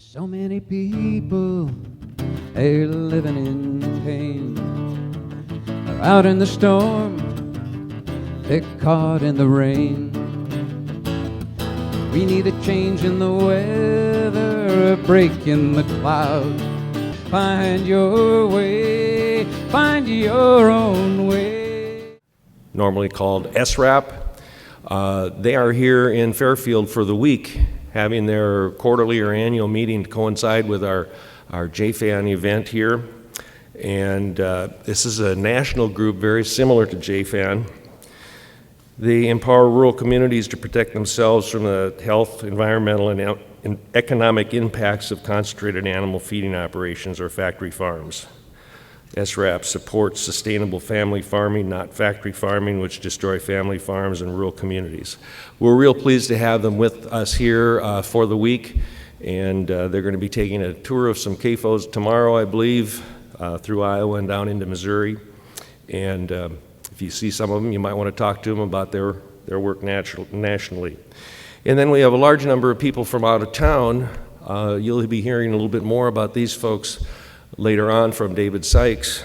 So many people, they're living in pain. They're out in the storm, they're caught in the rain. We need a change in the weather, a break in the clouds. Find your way, find your own way. Normally called SRAP. They are here in Fairfield for the week, having their quarterly or annual meeting to coincide with our Jfan event here. And this is a national group very similar to Jfan. They empower rural communities to protect themselves from the health, environmental, and economic impacts of concentrated animal feeding operations or factory farms. SRAP supports sustainable family farming, not factory farming, which destroy family farms and rural communities. We're real pleased to have them with us here for the week, and they're going to be taking a tour of some CAFOs tomorrow, I believe, through Iowa and down into Missouri. And if you see some of them, you might want to talk to them about their work nationally. And then we have a large number of people from out of town. You'll be hearing a little bit more about these folks later on from David Sykes.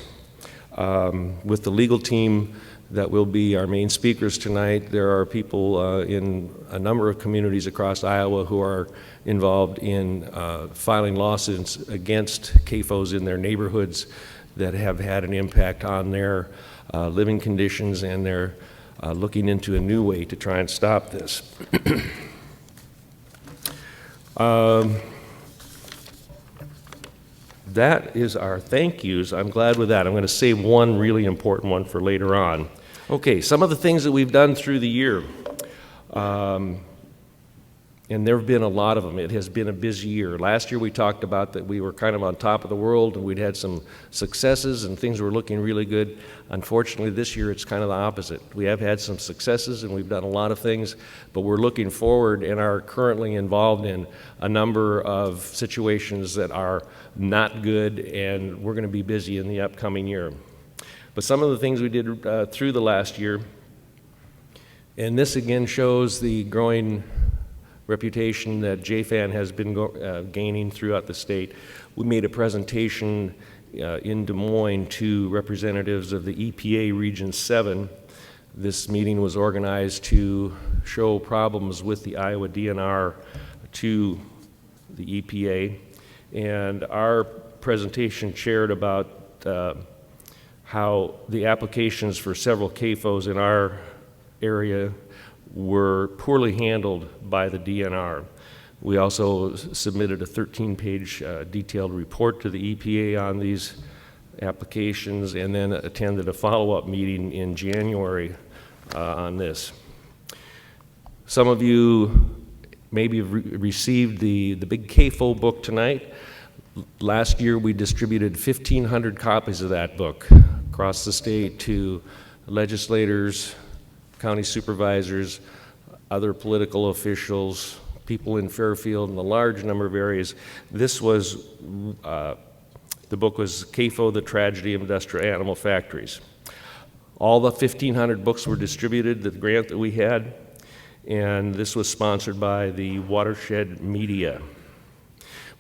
With the legal team that will be our main speakers tonight, there are people in a number of communities across Iowa who are involved in filing lawsuits against CAFOs in their neighborhoods that have had an impact on their living conditions, and they're looking into a new way to try and stop this. That is our thank yous. I'm glad with that. I'm going to save one really important one for later on. Okay, some of the things that we've done through the year. And there have been a lot of them. It has been a busy year. Last year we talked about that we were kind of on top of the world and we'd had some successes and things were looking really good. Unfortunately, this year it's kind of the opposite. We have had some successes and we've done a lot of things, but we're looking forward and are currently involved in a number of situations that are not good, and we're going to be busy in the upcoming year. But some of the things we did through the last year, and this again shows the growing reputation that Jfan has been gaining throughout the state. We made a presentation in Des Moines to representatives of the EPA Region 7. This meeting was organized to show problems with the Iowa DNR to the EPA, and our presentation shared about how the applications for several CAFOs in our area were poorly handled by the DNR. We also submitted a 13-page detailed report to the EPA on these applications, and then attended a follow-up meeting in January on this. Some of you maybe have received the big CAFO book tonight. Last year we distributed 1,500 copies of that book across the state to legislators, county supervisors, other political officials, people in Fairfield, and a large number of areas. This was, the book was CAFO, The Tragedy of Industrial Animal Factories. All the 1,500 books were distributed, the grant that we had, and this was sponsored by the Watershed Media.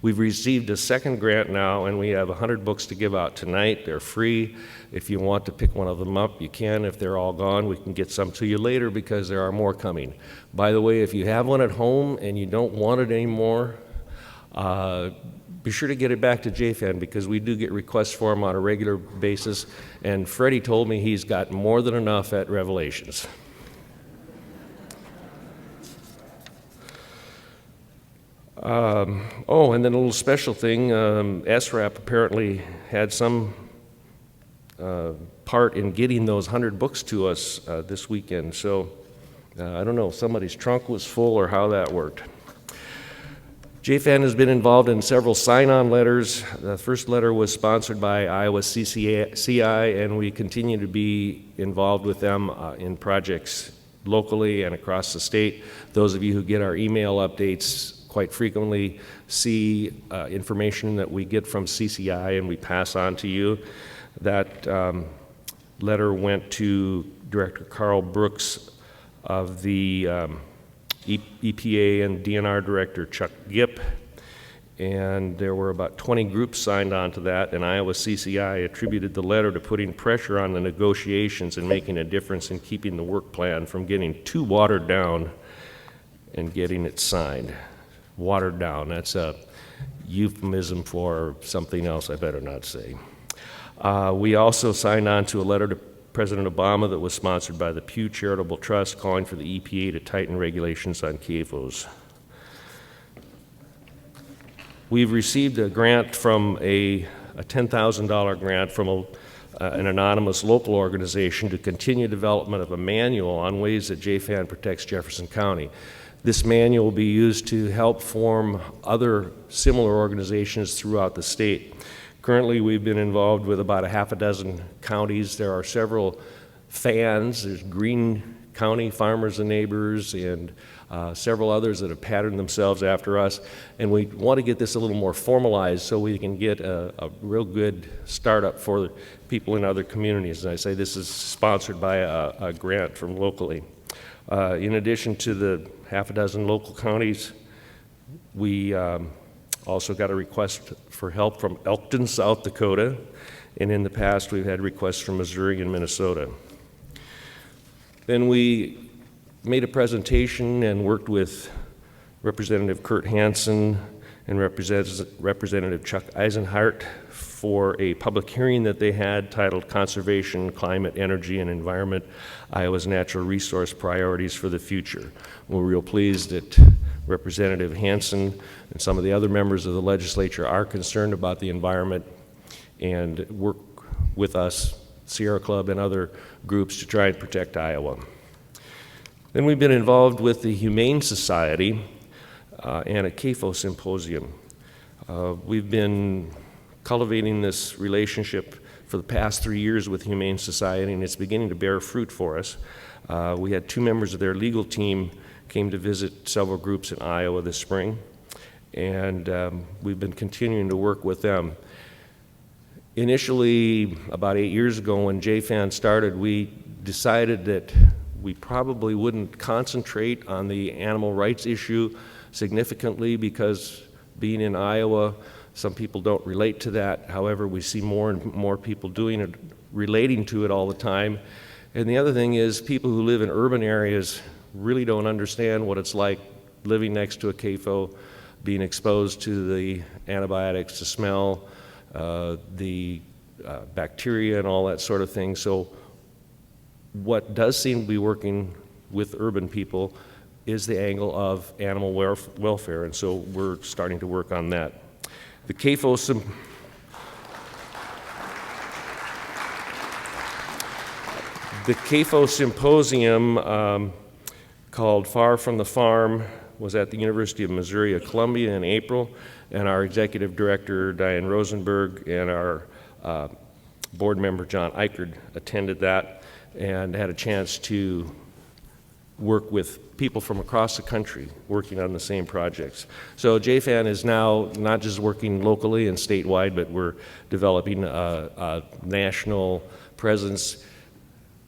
We've received a second grant now, and we have 100 books to give out tonight. They're free. If you want to pick one of them up, you can. If they're all gone, we can get some to you later because there are more coming. By the way, if you have one at home and you don't want it anymore, be sure to get it back to Jfan, because we do get requests for them on a regular basis, and Freddie told me he's got more than enough at Revelations. Oh, and then a little special thing, SRAP apparently had some part in getting those 100 books to us this weekend. So I don't know if somebody's trunk was full or how that worked. Jfan has been involved in several sign-on letters. The first letter was sponsored by Iowa CI, and we continue to be involved with them in projects locally and across the state. Those of you who get our email updates quite frequently see information that we get from CCI and we pass on to you. That letter went to Director Carl Brooks of the EPA and DNR Director Chuck Gipp, and there were about 20 groups signed on to that, and Iowa CCI attributed the letter to putting pressure on the negotiations and making a difference in keeping the work plan from getting too watered down and getting it signed. Watered down, that's a euphemism for something else I better not say. We also signed on to a letter to President Obama that was sponsored by the Pew Charitable Trust calling for the EPA to tighten regulations on CAFOs. We've received a grant from a $10,000 grant from an anonymous local organization to continue development of a manual on ways that Jfan protects Jefferson County. This manual will be used to help form other similar organizations throughout the state. Currently, we've been involved with about a half a dozen counties. There are several fans. There's Green County Farmers and Neighbors and several others that have patterned themselves after us. And we want to get this a little more formalized so we can get a real good startup for people in other communities. And I say this is sponsored by a grant from locally. In addition to the half a dozen local counties, we also got a request for help from Elkton, South Dakota, and in the past we've had requests from Missouri and Minnesota. Then we made a presentation and worked with Representative Kurt Hansen and Representative Chuck Eisenhart for a public hearing that they had titled Conservation, Climate, Energy, and Environment, Iowa's Natural Resource Priorities for the Future. We're real pleased that Representative Hansen and some of the other members of the legislature are concerned about the environment and work with us, Sierra Club and other groups, to try and protect Iowa. Then we've been involved with the Humane Society and a CAFO symposium. We've been cultivating this relationship for the past 3 years with Humane Society, and it's beginning to bear fruit for us. We had 2 members of their legal team came to visit several groups in Iowa this spring, and we've been continuing to work with them. Initially, about 8 years ago when Jfan started, we decided that we probably wouldn't concentrate on the animal rights issue significantly because being in Iowa, some people don't relate to that. However, we see more and more people doing it, relating to it all the time. And the other thing is people who live in urban areas really don't understand what it's like living next to a CAFO, being exposed to the antibiotics, the smell, the bacteria and all that sort of thing. So what does seem to be working with urban people is the angle of animal welfare, and so we're starting to work on that. The CAFO symposium called Far from the Farm was at the University of Missouri at Columbia in April, and our executive director, Diane Rosenberg, and our board member, John Eichard, attended that and had a chance to work with people from across the country working on the same projects. So Jfan is now not just working locally and statewide, but we're developing a national presence.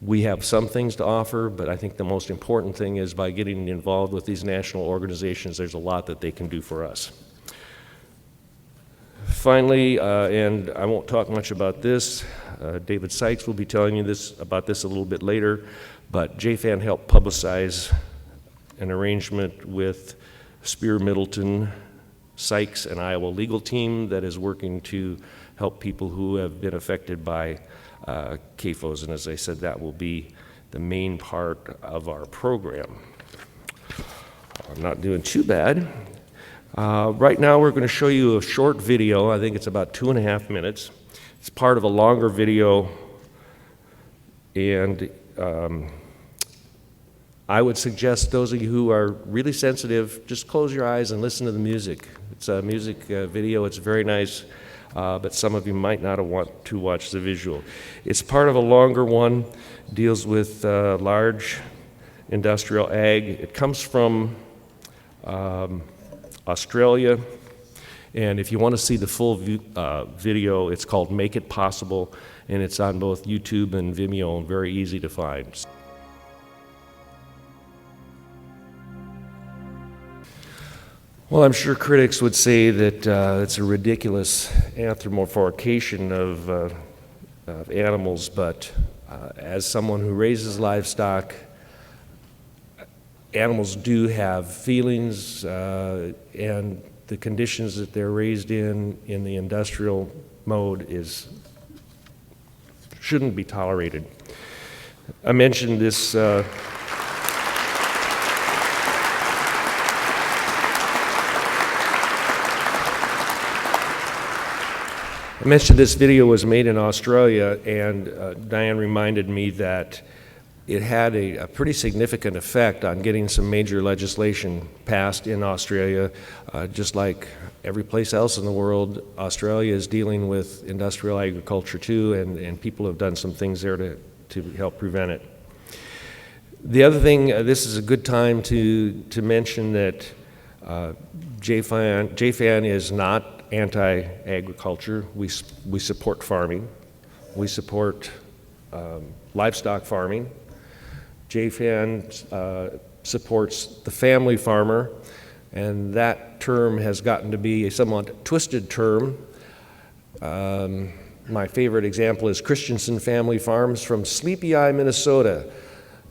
We have some things to offer, but I think the most important thing is by getting involved with these national organizations, there's a lot that they can do for us. Finally, and I won't talk much about this, David Sykes will be telling you about this a little bit later, but Jfan helped publicize an arrangement with Spear Middleton, Sykes, and Iowa legal team that is working to help people who have been affected by CAFOs, and as I said, that will be the main part of our program. I'm not doing too bad. Right now we're going to show you a short video. I think it's about 2.5 minutes. It's part of a longer video, and I would suggest those of you who are really sensitive, just close your eyes and listen to the music. It's a music video. It's very nice, but some of you might not want to watch the visual. It's part of a longer one, deals with large industrial ag. It comes from Australia, and if you want to see the full video, it's called Make It Possible, and it's on both YouTube and Vimeo, and very easy to find. Well, I'm sure critics would say that it's a ridiculous anthropomorphication of animals, but as someone who raises livestock, animals do have feelings, and the conditions that they're raised in the industrial mode shouldn't be tolerated. I mentioned this video was made in Australia, and Diane reminded me that it had a pretty significant effect on getting some major legislation passed in Australia. Just like every place else in the world, Australia is dealing with industrial agriculture too, and people have done some things there to help prevent it. The other thing, this is a good time to mention that Jfan is not anti-agriculture. We support farming. We support livestock farming. Jfan supports the family farmer, and that term has gotten to be a somewhat twisted term. My favorite example is Christensen Family Farms from Sleepy Eye, Minnesota,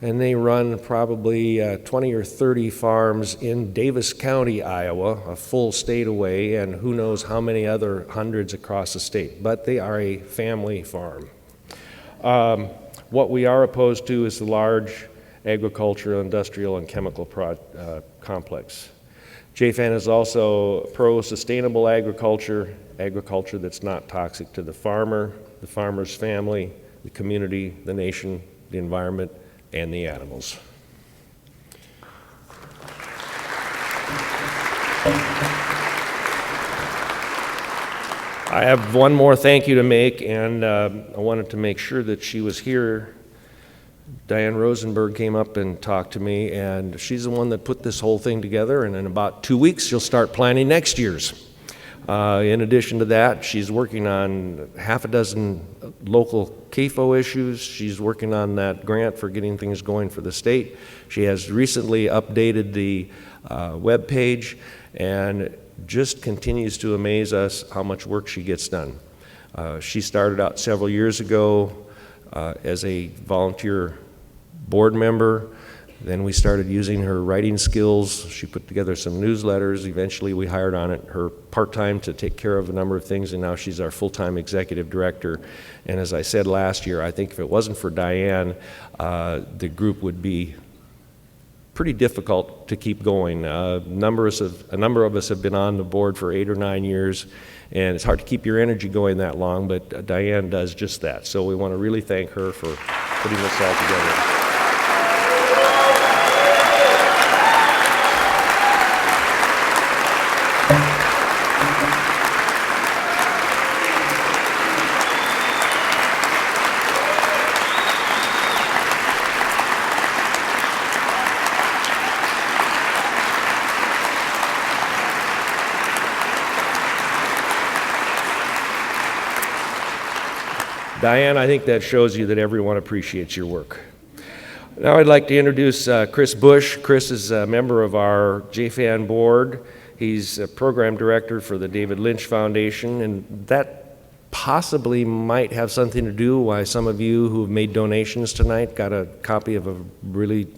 and they run probably 20 or 30 farms in Davis County, Iowa, a full state away, and who knows how many other hundreds across the state, but they are a family farm. What we are opposed to is the large agricultural, industrial, and chemical complex. Jfan is also pro-sustainable agriculture, agriculture that's not toxic to the farmer, the farmer's family, the community, the nation, the environment, and the animals. I have one more thank you to make, and I wanted to make sure that she was here. Diane Rosenberg came up and talked to me, and she's the one that put this whole thing together, and in about 2 weeks she'll start planning next year's. In addition to that, she's working on half a dozen local CAFO issues. She's working on that grant for getting things going for the state. She has recently updated the web page and just continues to amaze us how much work she gets done. She started out several years ago as a volunteer board member. Then we started using her writing skills. She put together some newsletters. Eventually we hired on it her part-time to take care of a number of things, and now she's our full-time executive director. And as I said last year, I think if it wasn't for Diane, the group would be pretty difficult to keep going. A number of us have been on the board for 8 or 9 years, and it's hard to keep your energy going that long, but Diane does just that. So we want to really thank her for putting this all together. Diane, I think that shows you that everyone appreciates your work. Now I'd like to introduce Chris Bush. Chris is a member of our Jfan board. He's a program director for the David Lynch Foundation, and that possibly might have something to do why some of you who have made donations tonight got a copy of a really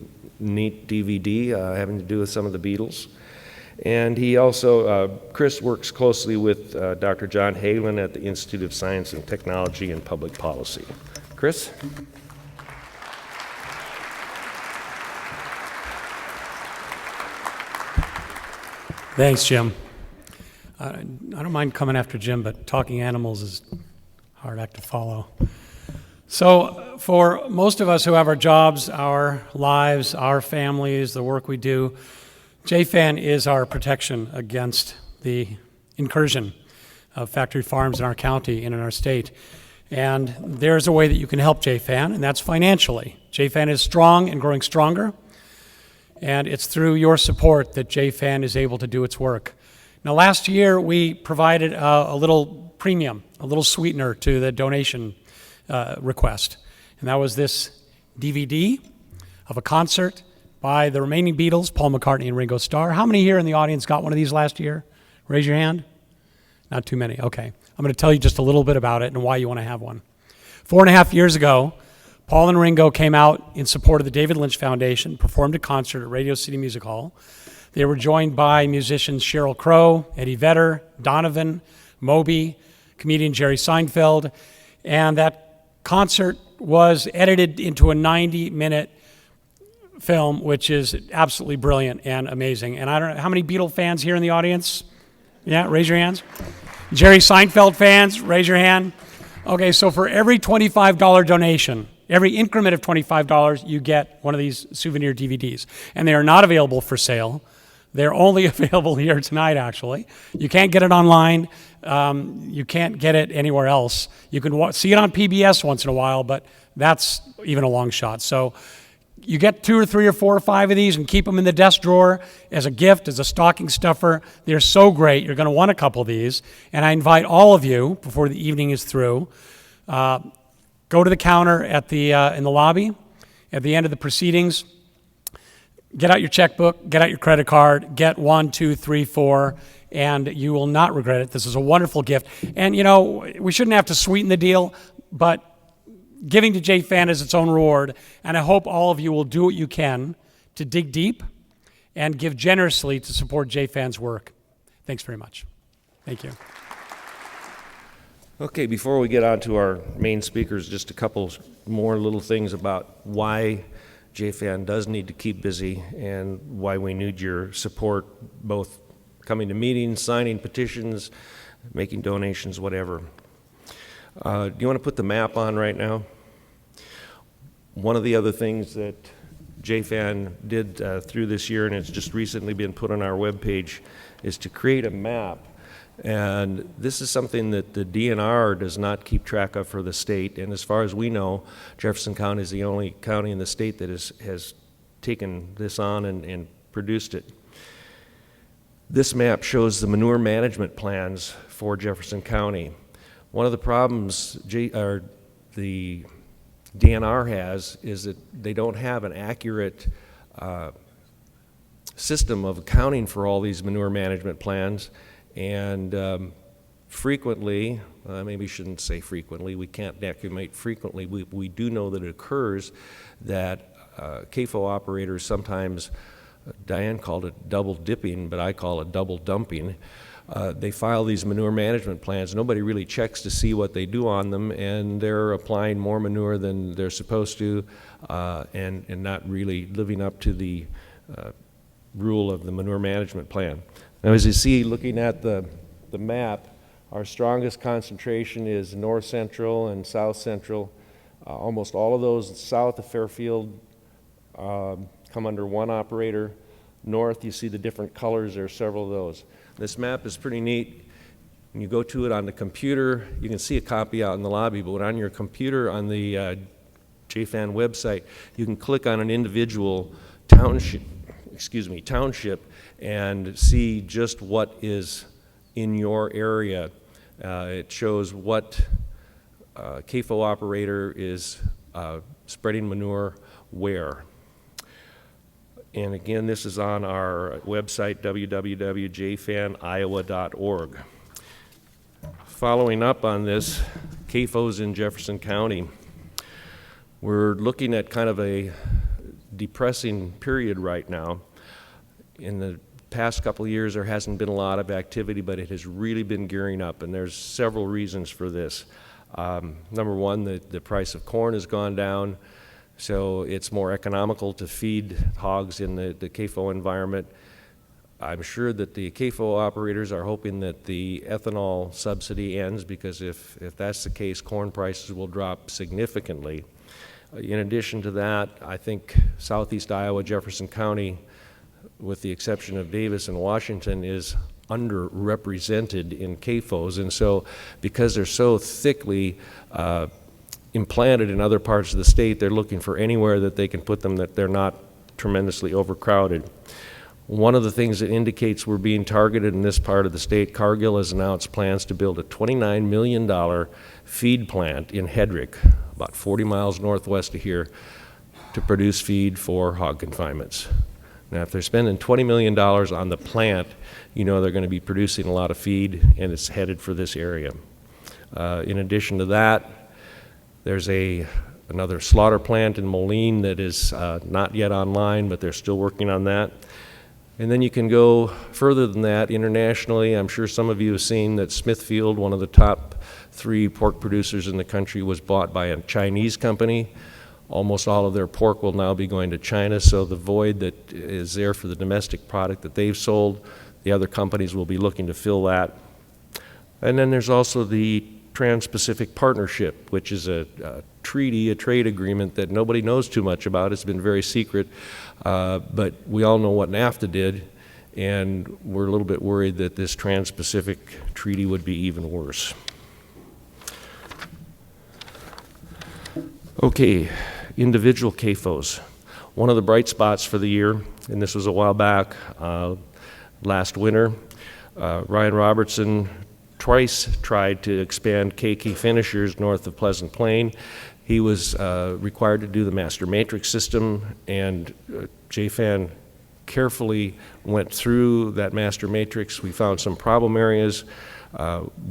neat DVD having to do with some of the Beatles. And he also, Chris works closely with Dr. John Hagland at the Institute of Science and Technology and Public Policy. Chris? Thanks, Jim. I don't mind coming after Jim, but talking animals is a hard act to follow. So for most of us who have our jobs, our lives, our families, the work we do, Jfan is our protection against the incursion of factory farms in our county and in our state. And there's a way that you can help Jfan, and that's financially. Jfan is strong and growing stronger, and it's through your support that Jfan is able to do its work. Now, last year we provided a little premium, a little sweetener to the donation request, and that was this DVD of a concert by the remaining Beatles, Paul McCartney and Ringo Starr. How many here in the audience got one of these last year? Raise your hand. Not too many. Okay. I'm going to tell you just a little bit about it and why you want to have one. 4.5 years ago, Paul and Ringo came out in support of the David Lynch Foundation, performed a concert at Radio City Music Hall. They were joined by musicians Sheryl Crow, Eddie Vedder, Donovan, Moby, comedian Jerry Seinfeld, and that concert was edited into a 90-minute film, which is absolutely brilliant and amazing. And I don't know, how many Beatle fans here in the audience? Yeah, raise your hands. Jerry Seinfeld fans, raise your hand. Okay, so for every $25 donation, every increment of $25, you get one of these souvenir DVDs. And they are not available for sale. They're only available here tonight, actually. You can't get it online. You can't get it anywhere else. You can see it on PBS once in a while, but that's even a long shot. So you get 2 or 3 or 4 or 5 of these and keep them in the desk drawer as a gift, as a stocking stuffer. They're so great. You're going to want a couple of these. And I invite all of you, before the evening is through, go to the counter at the in the lobby at the end of the proceedings. Get out your checkbook, get out your credit card, get 1, 2, 3, 4, and you will not regret it. This is a wonderful gift. And, you know, we shouldn't have to sweeten the deal, but giving to Jfan is its own reward, and I hope all of you will do what you can to dig deep and give generously to support Jfan's work. Thanks very much. Thank you. Okay, before we get on to our main speakers, just a couple more little things about why Jfan does need to keep busy and why we need your support, both coming to meetings, signing petitions, making donations, whatever. Do you want to put the map on right now? One of the other things that Jfan did through this year, and it's just recently been put on our webpage, is to create a map. And this is something that the DNR does not keep track of for the state. And as far as we know, Jefferson County is the only county in the state that has taken this on and produced it. This map shows the manure management plans for Jefferson County. One of the problems the DNR has is that they don't have an accurate system of accounting for all these manure management plans. And frequently, maybe shouldn't say frequently, we can't document frequently, we do know that it occurs that CAFO operators sometimes, Diane called it double dipping, but I call it double dumping. They file these manure management plans. Nobody really checks to see what they do on them, and they're applying more manure than they're supposed to, and not really living up to the rule of the manure management plan. Now, as you see, looking at the map, our strongest concentration is north central and south central. Almost all of those south of Fairfield come under one operator. North, you see the different colors. There are several of those. This map is pretty neat. When you go to it on the computer, you can see a copy out in the lobby, but on your computer on the Jfan website, you can click on an individual township, and see just what is in your area. It shows what CAFO operator is spreading manure where. And again, this is on our website, www.jfaniowa.org. Following up on this, CAFOs in Jefferson County. We're looking at kind of a depressing period right now. In the past couple of years, there hasn't been a lot of activity, but it has really been gearing up, and there's several reasons for this. Number one, the price of corn has gone down, so it's more economical to feed hogs in the CAFO environment. I'm sure that the CAFO operators are hoping that the ethanol subsidy ends, because if that's the case, corn prices will drop significantly. In addition to that, I think southeast Iowa, Jefferson County, with the exception of Davis and Washington, is underrepresented in CAFOs. And so because they're so thickly implanted in other parts of the state, they're looking for anywhere that they can put them that they're not tremendously overcrowded. One of the things that indicates we're being targeted in this part of the state, Cargill has announced plans to build a $29 million feed plant in Hedrick, about 40 miles northwest of here. to produce feed for hog confinements. Now, if they're spending $20 million on the plant, you know they're going to be producing a lot of feed, and it's headed for this area. In addition to that, there's another slaughter plant in Moline that is not yet online, but they're still working on that. And then you can go further than that internationally. I'm sure some of you have seen that Smithfield, one of the top 3 pork producers in the country, was bought by a Chinese company. Almost all of their pork will now be going to China, so the void that is there for the domestic product that they've sold, the other companies will be looking to fill that. And then there's also the Trans-Pacific Partnership, which is a treaty, a trade agreement that nobody knows too much about. It's been very secret, but we all know what NAFTA did, and we're a little bit worried that this Trans-Pacific treaty would be even worse. Okay, individual CAFOs. One of the bright spots for the year, and this was a while back, last winter, Ryan Robertson twice tried to expand KK finishers north of Pleasant Plain. He was required to do the master matrix system, and Jfan carefully went through that master matrix. We found some problem areas.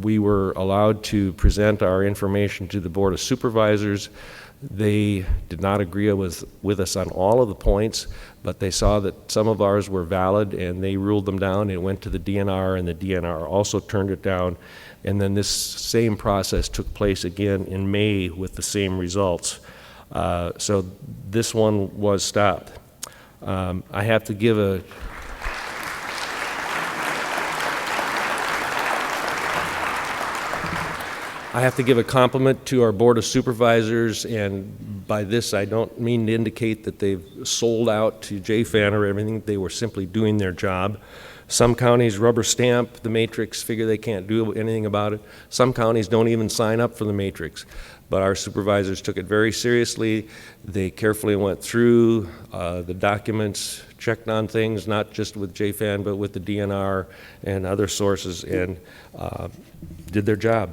We were allowed to present our information to the Board of Supervisors. They did not agree with us on all of the points, but they saw that some of ours were valid, and they ruled them down. It went to the DNR, and the DNR also turned it down. And then this same process took place again in May with the same results. So this one was stopped. I have to give a compliment to our Board of Supervisors, and by this I don't mean to indicate that they've sold out to Jfan or everything. They were simply doing their job. Some counties rubber stamp the matrix, figure they can't do anything about it. Some counties don't even sign up for the matrix. But our supervisors took it very seriously. They carefully went through the documents, checked on things, not just with Jfan, but with the DNR and other sources, and did their job.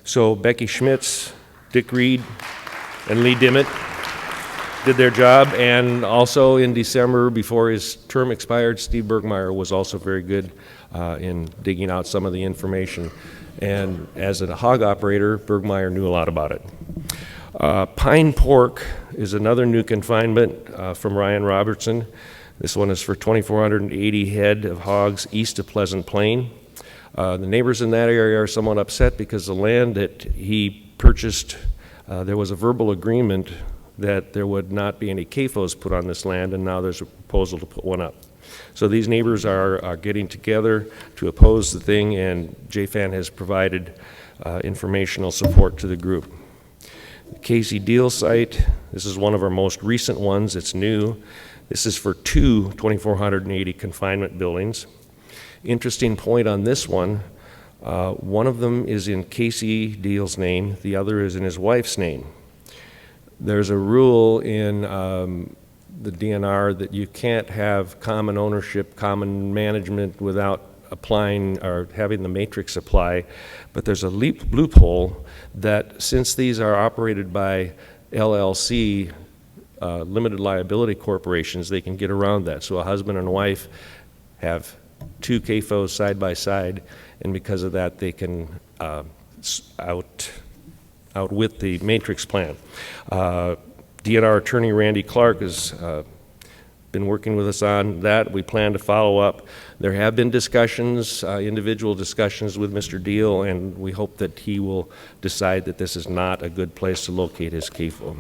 So Becky Schmitz, Dick Reed, and Lee Dimmitt did their job, and also in December, before his term expired, Steve Bergmeyer was also very good in digging out some of the information. And as a hog operator, Bergmeyer knew a lot about it. Pine pork is another new confinement from Ryan Robertson. This one is for 2,480 head of hogs east of Pleasant Plain. The neighbors in that area are somewhat upset because the land that he purchased, there was a verbal agreement that there would not be any CAFOs put on this land, and now there's a proposal to put one up. So these neighbors are getting together to oppose the thing, and Jfan has provided informational support to the group. The Casey Deal site, this is one of our most recent ones. It's new. This is for 2,480 confinement buildings. Interesting point on this one, one of them is in Casey Deal's name, the other is in his wife's name. There's a rule in the DNR that you can't have common ownership, common management without applying or having the matrix apply, but there's a loophole that since these are operated by LLC, limited liability corporations, they can get around that. So a husband and wife have 2 CAFOs side by side, and because of that they can outwit the matrix plan. DNR attorney Randy Clark has been working with us on that. We plan to follow up. There have been discussions, individual discussions with Mr. Deal, and we hope that he will decide that this is not a good place to locate his CAFO.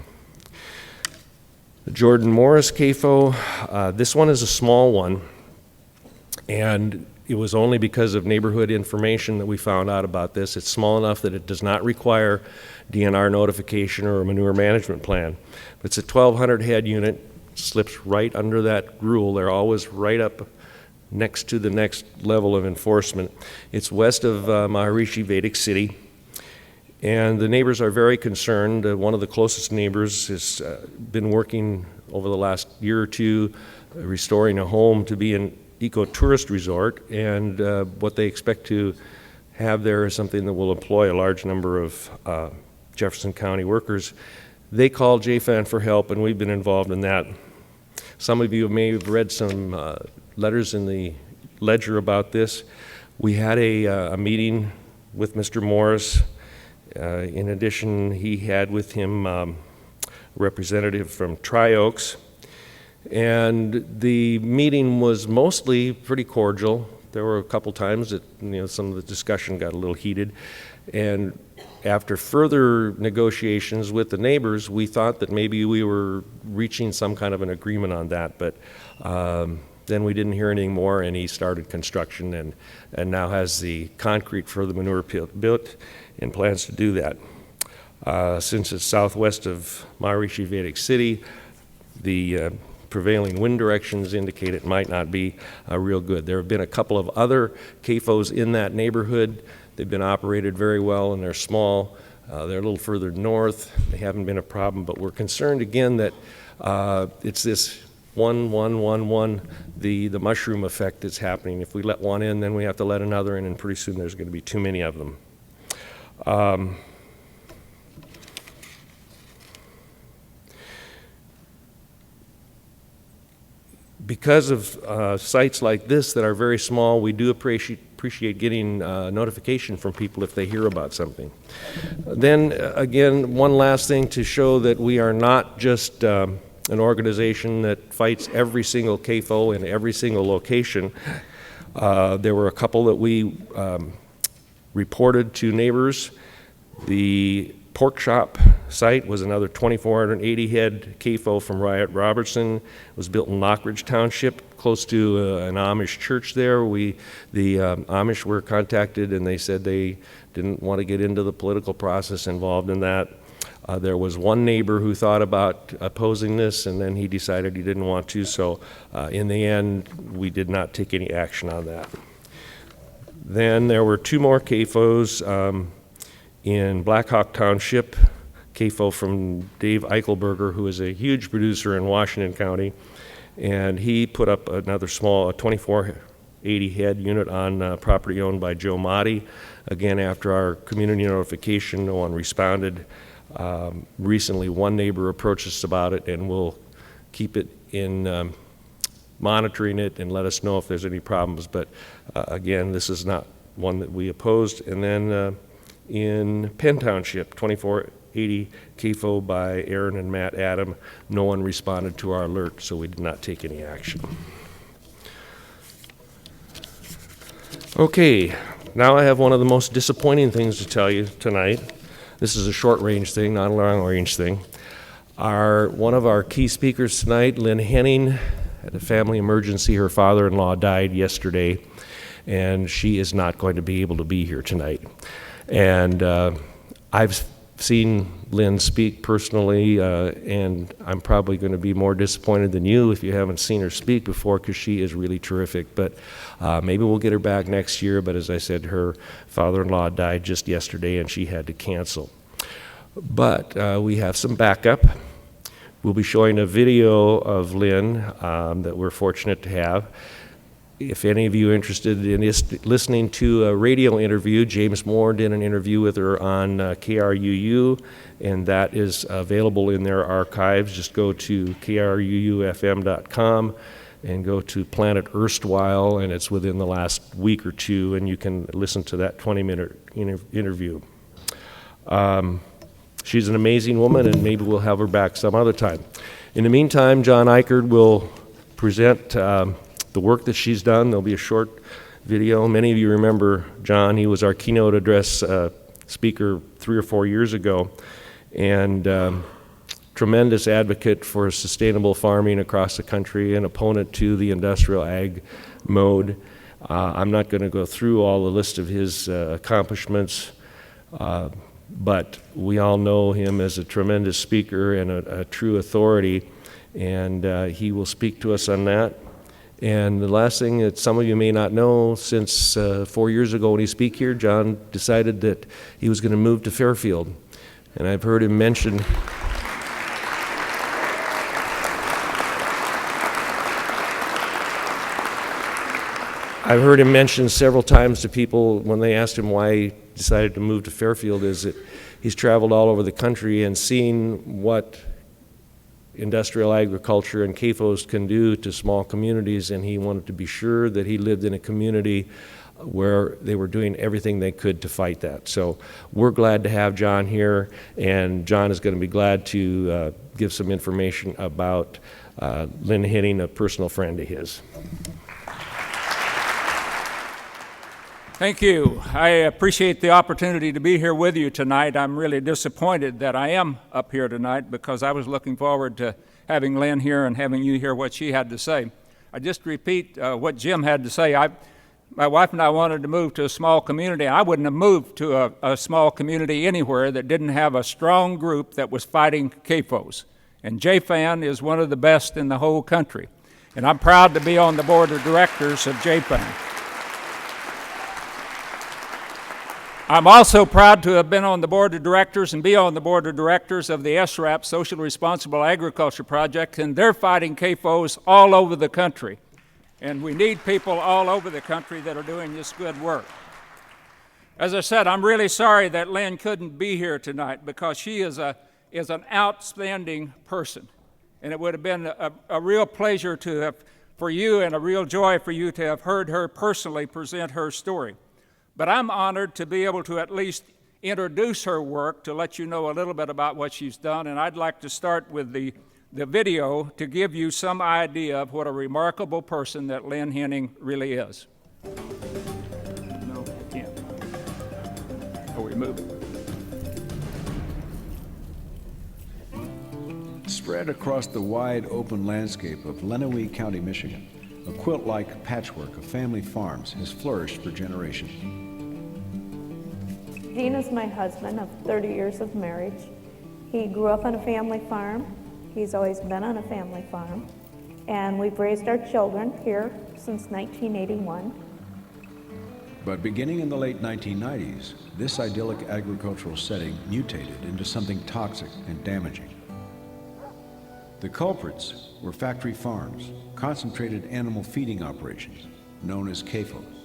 The Jordan Morris CAFO, this one is a small one, and it was only because of neighborhood information that we found out about this. It's small enough that it does not require DNR notification or a manure management plan. It's a 1,200 head unit, slips right under that rule. They're always right up next to the next level of enforcement. It's west of Maharishi Vedic City, and the neighbors are very concerned. One of the closest neighbors has been working over the last year or two restoring a home to be an eco-tourist resort, and what they expect to have there is something that will employ a large number of Jefferson County workers. they called Jfan for help, and we've been involved in that. Some of you may have read some letters in the Ledger about this. We had a meeting with Mr. Morris. In addition, he had with him a representative from Tri-Oaks. And the meeting was mostly pretty cordial. There were a couple times that some of the discussion got a little heated. And after further negotiations with the neighbors, we thought that maybe we were reaching some kind of an agreement on that. But then we didn't hear anything more, and he started construction and now has the concrete for the manure pit built and plans to do that. Since it's southwest of Maharishi Vedic City, the prevailing wind directions indicate it might not be real good. There have been a couple of other CAFOs in that neighborhood. They've been operated very well, and they're small. They're a little further north. They haven't been a problem, but we're concerned again that it's this one, the mushroom effect that's happening. If we let one in, then we have to let another in, and pretty soon there's going to be too many of them. Because of sites like this that are very small, we do appreciate getting notification from people if they hear about something. Then again, one last thing to show that we are not just an organization that fights every single CAFO in every single location. There were a couple that we reported to neighbors. The pork shop site was another 2,480 head CAFO from Riot Robertson. It was built in Lockridge Township, close to an Amish church there. The Amish were contacted, and they said they didn't want to get into the political process involved in that. There was one neighbor who thought about opposing this, and then he decided he didn't want to, so in the end, we did not take any action on that. Then there were two more CAFOs in Blackhawk Township, CAFO from Dave Eichelberger, who is a huge producer in Washington County, and he put up another small 2,480 head unit on property owned by Joe Motti. Again, after our community notification, no one responded. Recently, one neighbor approached us about it, and we'll keep it in monitoring it and let us know if there's any problems. But again, this is not one that we opposed. And then in Penn Township, 2,480 CAFO by Aaron and Matt Adam, no one responded to our alert, so we did not take any action. Okay, now I have one of the most disappointing things to tell you tonight. This is a short-range thing, not a long-range thing. One of our key speakers tonight, Lynn Henning, had a family emergency. Her father-in-law died yesterday, and she is not going to be able to be here tonight. And I've seen Lynn speak personally, and I'm probably going to be more disappointed than you if you haven't seen her speak before, because she is really terrific. But maybe we'll get her back next year. But as I said, her father-in-law died just yesterday, and she had to cancel. But we have some backup. We'll be showing a video of Lynn that we're fortunate to have. If any of you are interested in listening to a radio interview, James Moore did an interview with her on KRUU, and that is available in their archives. Just go to kruufm.com and go to Planet Erstwhile, and it's within the last week or two, and you can listen to that 20-minute interview. She's an amazing woman, and maybe we'll have her back some other time. In the meantime, John Eichert will present the work that she's done. There'll be a short video. Many of you remember John. He was our keynote address speaker 3 or 4 years ago, and tremendous advocate for sustainable farming across the country, an opponent to the industrial ag mode. I'm not going to go through all the list of his accomplishments, but we all know him as a tremendous speaker and a true authority, and he will speak to us on that. And the last thing that some of you may not know, since 4 years ago when he spoke here, John decided that he was going to move to Fairfield. And I've heard him mention several times to people when they asked him why decided to move to Fairfield is that he's traveled all over the country and seen what industrial agriculture and CAFOs can do to small communities, and he wanted to be sure that he lived in a community where they were doing everything they could to fight that. So we're glad to have John here, and John is going to be glad to give some information about Lynn Henning, a personal friend of his. Thank you. I appreciate the opportunity to be here with you tonight. I'm really disappointed that I am up here tonight because I was looking forward to having Lynn here and having you hear what she had to say. I just repeat what Jim had to say. My wife and I wanted to move to a small community. I wouldn't have moved to a small community anywhere that didn't have a strong group that was fighting CAFOs. And Jfan is one of the best in the whole country. And I'm proud to be on the board of directors of Jfan. I'm also proud to have been on the board of directors and be on the board of directors of the SRAP, Social Responsible Agriculture Project, and they're fighting CAFOs all over the country. And we need people all over the country that are doing this good work. As I said, I'm really sorry that Lynn couldn't be here tonight because she is an outstanding person. And it would have been a real pleasure for you and a real joy for you to have heard her personally present her story. But I'm honored to be able to at least introduce her work to let you know a little bit about what she's done. And I'd like to start with the video to give you some idea of what a remarkable person that Lynn Henning really is. No, can't. Oh, we move it. Spread across the wide open landscape of Lenawee County, Michigan, a quilt-like patchwork of family farms has flourished for generations. Dean is my husband of 30 years of marriage. He grew up on a family farm. He's always been on a family farm. And we've raised our children here since 1981. But beginning in the late 1990s, this idyllic agricultural setting mutated into something toxic and damaging. The culprits were factory farms, concentrated animal feeding operations, known as CAFOs.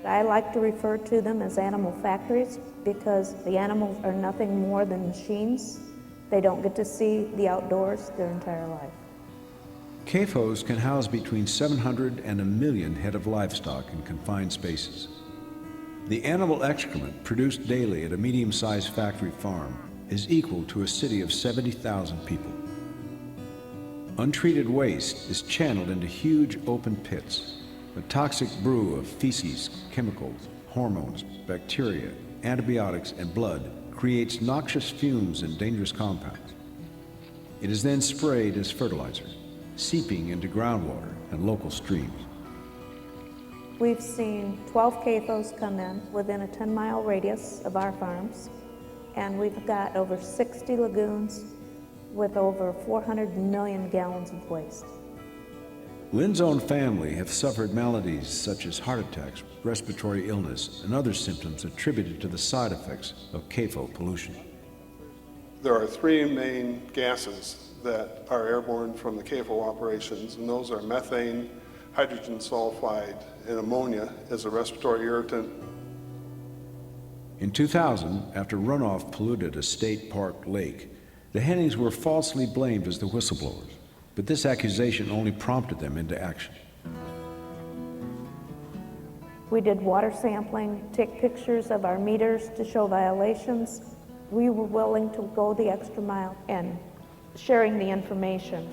I like to refer to them as animal factories because the animals are nothing more than machines. They don't get to see the outdoors their entire life. CAFOs can house between 700 and 1 million head of livestock in confined spaces. The animal excrement produced daily at a medium-sized factory farm is equal to a city of 70,000 people. Untreated waste is channeled into huge open pits. A toxic brew of feces, chemicals, hormones, bacteria, antibiotics, and blood creates noxious fumes and dangerous compounds. It is then sprayed as fertilizer, seeping into groundwater and local streams. We've seen 12 CAFOs come in within a 10-mile radius of our farms, and we've got over 60 lagoons with over 400 million gallons of waste. Lynn's own family have suffered maladies such as heart attacks, respiratory illness, and other symptoms attributed to the side effects of CAFO pollution. There are three main gases that are airborne from the CAFO operations, and those are methane, hydrogen sulfide, and ammonia as a respiratory irritant. In 2000, after runoff polluted a state park lake, the Hennings were falsely blamed as the whistleblowers. But this accusation only prompted them into action. We did water sampling, take pictures of our meters to show violations. We were willing to go the extra mile and sharing the information.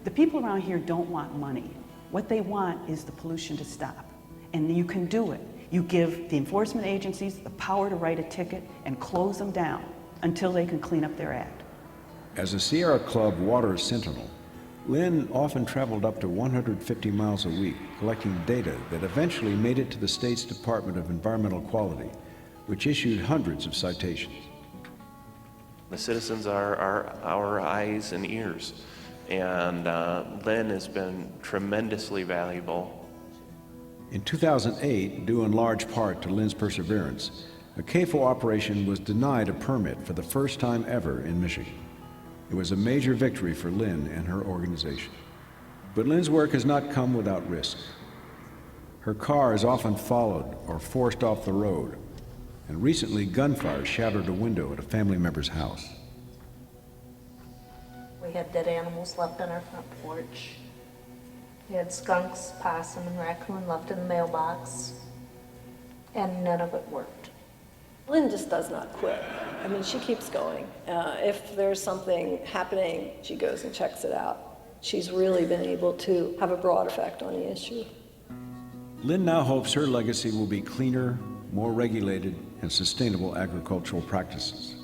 The people around here don't want money. What they want is the pollution to stop. And you can do it. You give the enforcement agencies the power to write a ticket and close them down until they can clean up their act. As a Sierra Club water sentinel, Lynn often traveled up to 150 miles a week, collecting data that eventually made it to the state's Department of Environmental Quality, which issued hundreds of citations. The citizens are our eyes and ears, and Lynn has been tremendously valuable. In 2008, due in large part to Lynn's perseverance, a CAFO operation was denied a permit for the first time ever in Michigan. It was a major victory for Lynn and her organization. But Lynn's work has not come without risk. Her car is often followed or forced off the road, and recently gunfire shattered a window at a family member's house. We had dead animals left on our front porch. We had skunks, possum, and raccoon left in the mailbox, and none of it worked. Lynn just does not quit. I mean, she keeps going. If there's something happening, she goes and checks it out. She's really been able to have a broad effect on the issue. Lynn now hopes her legacy will be cleaner, more regulated, and sustainable agricultural practices.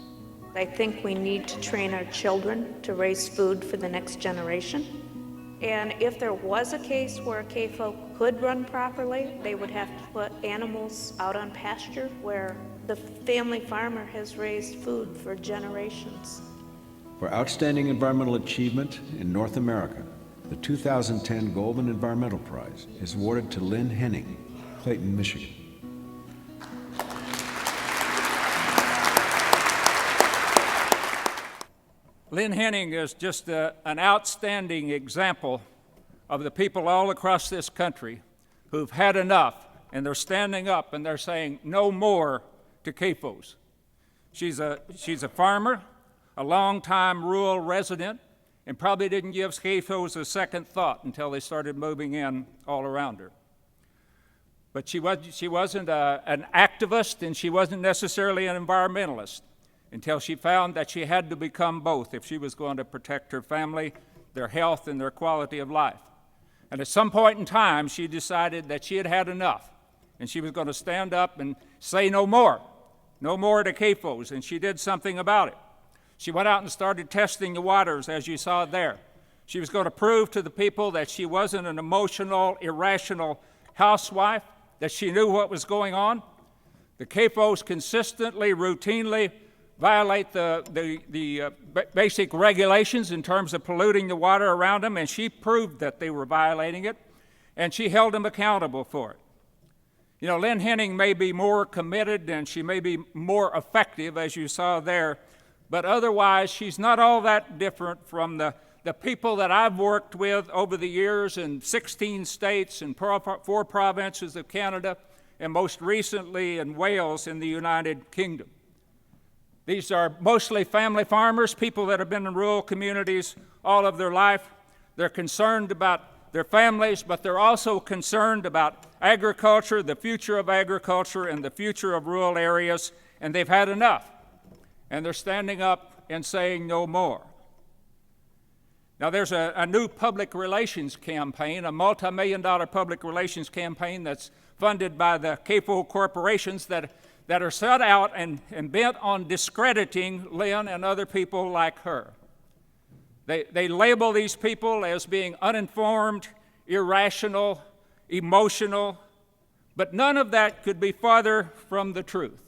I think we need to train our children to raise food for the next generation. And if there was a case where a CAFO could run properly, they would have to put animals out on pasture where the family farmer has raised food for generations. For outstanding environmental achievement in North America, the 2010 Goldman Environmental Prize is awarded to Lynn Henning, Clayton, Michigan. Lynn Henning is just an outstanding example of the people all across this country who've had enough, and they're standing up and they're saying no more to CAFOs. She's a farmer, a long-time rural resident, and probably didn't give CAFOs a second thought until they started moving in all around her. But she wasn't an activist, and she wasn't necessarily an environmentalist until she found that she had to become both if she was going to protect her family, their health, and their quality of life. And at some point in time, she decided that she had had enough, and she was going to stand up and say no more to CAFOs, and she did something about it. She went out and started testing the waters, as you saw there. She was going to prove to the people that she wasn't an emotional, irrational housewife, that she knew what was going on. The CAFOs consistently, routinely violate the basic regulations in terms of polluting the water around them, and she proved that they were violating it, and she held them accountable for it. You know, Lynn Henning may be more committed and she may be more effective, as you saw there, but otherwise she's not all that different from the people that I've worked with over the years in 16 states and 4 provinces of Canada, and most recently in Wales in the United Kingdom. These are mostly family farmers, people that have been in rural communities all of their life. They're concerned about their families, but they're also concerned about agriculture, the future of agriculture, and the future of rural areas, and they've had enough. And they're standing up and saying no more. Now, there's a new public relations campaign, a multi-million-dollar public relations campaign that's funded by the CAFO corporations that are set out and bent on discrediting Lynn and other people like her. They label these people as being uninformed, irrational, emotional, but none of that could be farther from the truth.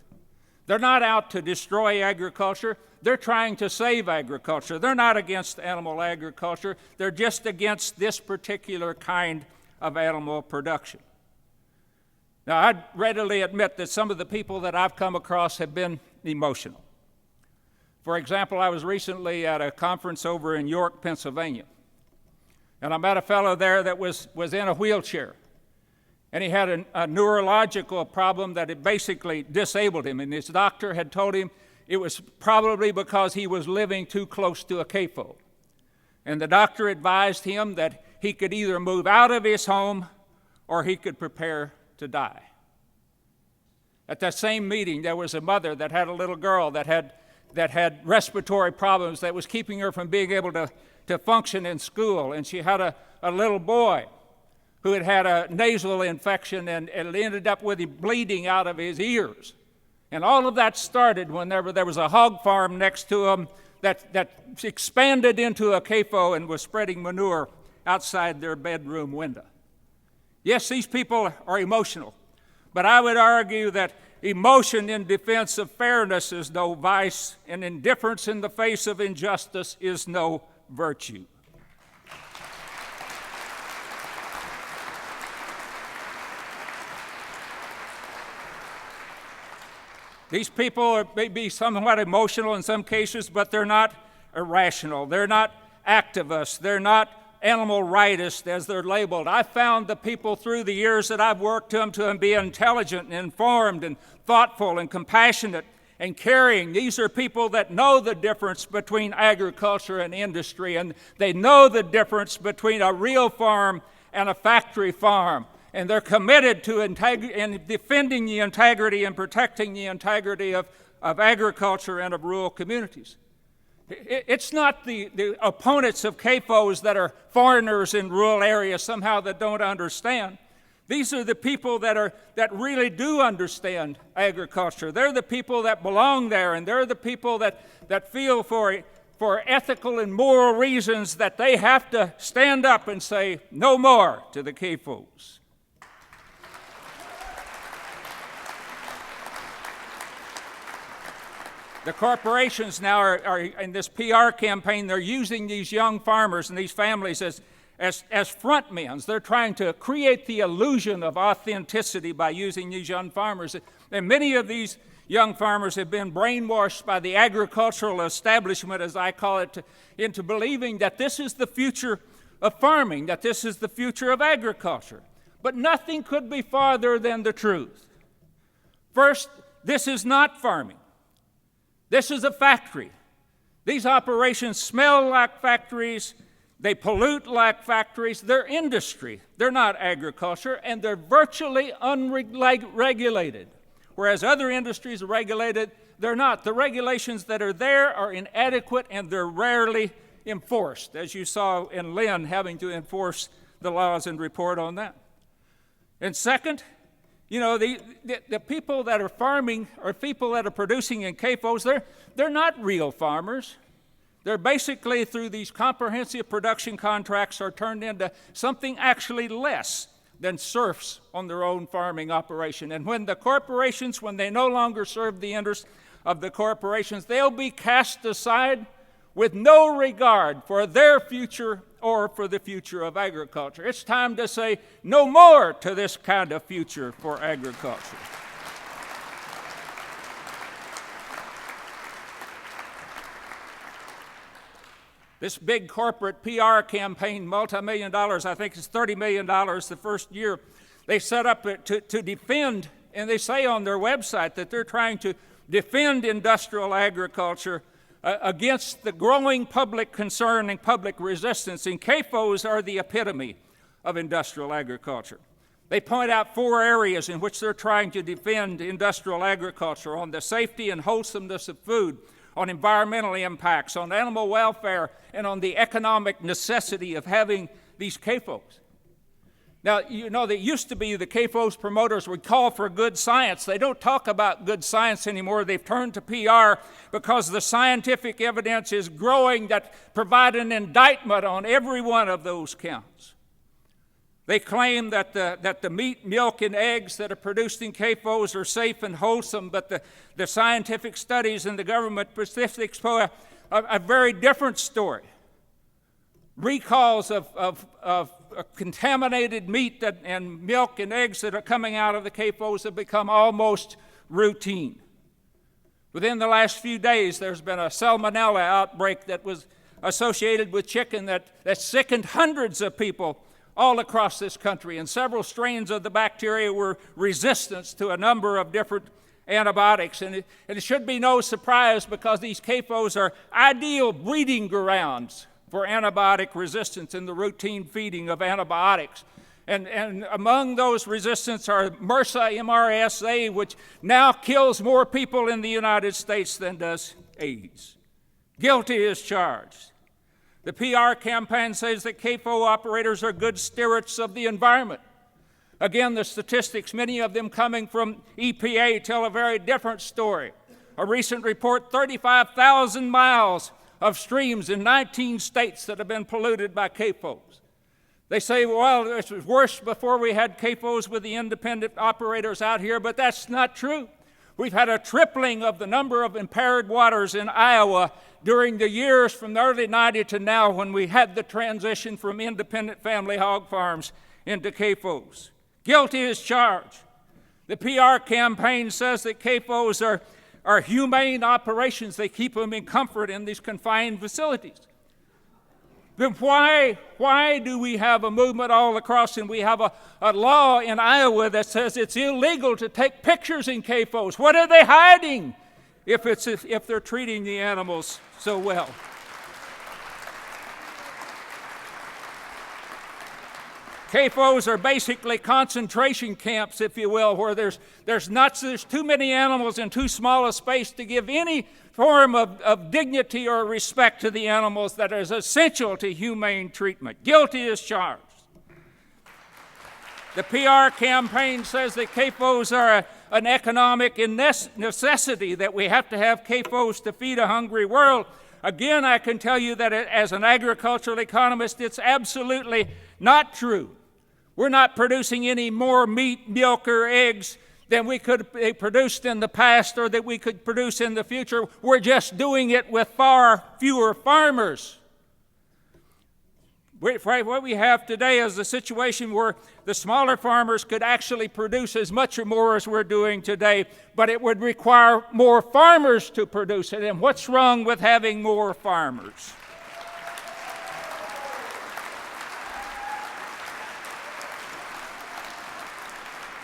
They're not out to destroy agriculture. They're trying to save agriculture. They're not against animal agriculture. They're just against this particular kind of animal production. Now, I'd readily admit that some of the people that I've come across have been emotional. For example, I was recently at a conference over in York, Pennsylvania, and I met a fellow there that was in a wheelchair, and he had a neurological problem that had basically disabled him, and his doctor had told him it was probably because he was living too close to a CAFO. And the doctor advised him that he could either move out of his home or he could prepare to die. At that same meeting, there was a mother that had a little girl that had respiratory problems that was keeping her from being able to function in school, and she had a little boy who had a nasal infection and it ended up with him bleeding out of his ears. And all of that started when there was a hog farm next to him that expanded into a CAFO and was spreading manure outside their bedroom window. Yes, these people are emotional, but I would argue that emotion in defense of fairness is no vice, and indifference in the face of injustice is no virtue. These people may be somewhat emotional in some cases, but they're not irrational. They're not activists. They're not animal rightists, as they're labeled. I found the people through the years that I've worked to be intelligent and informed and thoughtful and compassionate and caring. These are people that know the difference between agriculture and industry, and they know the difference between a real farm and a factory farm. And they're committed to defending the integrity and protecting the integrity of agriculture and of rural communities. It's not the opponents of CAFOs that are foreigners in rural areas somehow that don't understand. These are the people that really do understand agriculture. They're the people that belong there, and they're the people that feel for ethical and moral reasons that they have to stand up and say no more to the CAFOs. The corporations now are in this PR campaign, they're using these young farmers and these families as front men. They're trying to create the illusion of authenticity by using these young farmers. And many of these young farmers have been brainwashed by the agricultural establishment, as I call it, into believing that this is the future of farming, that this is the future of agriculture. But nothing could be farther than the truth. First, this is not farming. This is a factory. These operations smell like factories. They pollute like factories. They're industry. They're not agriculture, and they're virtually unregulated. Whereas other industries are regulated, they're not. The regulations that are there are inadequate, and they're rarely enforced, as you saw in Lynn having to enforce the laws and report on that. And second, you know, the people that are farming or people that are producing in CAFOs, they're not real farmers. They're basically, through these comprehensive production contracts, are turned into something actually less than serfs on their own farming operation. And when the corporations, when they no longer serve the interests of the corporations, they'll be cast aside with no regard for their future or for the future of agriculture. It's time to say no more to this kind of future for agriculture. This big corporate PR campaign, multi-million dollars, I think it's $30 million the first year, they set up to defend, and they say on their website that they're trying to defend industrial agriculture against the growing public concern and public resistance, and CAFOs are the epitome of industrial agriculture. They point out 4 areas in which they're trying to defend industrial agriculture: on the safety and wholesomeness of food, on environmental impacts, on animal welfare, and on the economic necessity of having these CAFOs. Now, you know, that used to be the CAFOs promoters would call for good science. They don't talk about good science anymore. They've turned to PR because the scientific evidence is growing that provide an indictment on every one of those counts. They claim that the meat, milk, and eggs that are produced in CAFOs are safe and wholesome, but the scientific studies and the government statistics show a very different story. Recalls of contaminated meat and milk and eggs that are coming out of the CAFOs have become almost routine. Within the last few days, there's been a salmonella outbreak that was associated with chicken that sickened hundreds of people all across this country, and several strains of the bacteria were resistant to a number of different antibiotics. And it should be no surprise, because these CAFOs are ideal breeding grounds for antibiotic resistance in the routine feeding of antibiotics. And among those resistance are MRSA, MRSA, which now kills more people in the United States than does AIDS. Guilty as charged. The PR campaign says that CAFO operators are good stewards of the environment. Again, the statistics, many of them coming from EPA, tell a very different story. A recent report, 35,000 miles of streams in 19 states that have been polluted by CAFOs. They say, well, it was worse before we had CAFOs with the independent operators out here, but that's not true. We've had a tripling of the number of impaired waters in Iowa during the years from the early 90s to now, when we had the transition from independent family hog farms into CAFOs. Guilty as charged. The PR campaign says that CAFOs are humane operations. They keep them in comfort in these confined facilities. then why do we have a movement all across, and we have a law in Iowa that says it's illegal to take pictures in CAFOs? What are they hiding if they're treating the animals so well? CAFOs are basically concentration camps, if you will, where there's too many animals in too small a space to give any form of dignity or respect to the animals that is essential to humane treatment. Guilty as charged. The PR campaign says that CAFOs are an economic necessity, that we have to have CAFOs to feed a hungry world. Again, I can tell you that as an agricultural economist, it's absolutely not true. We're not producing any more meat, milk, or eggs than we could have produced in the past or that we could produce in the future. We're just doing it with far fewer farmers. What we have today is a situation where the smaller farmers could actually produce as much or more as we're doing today, but it would require more farmers to produce it. And what's wrong with having more farmers?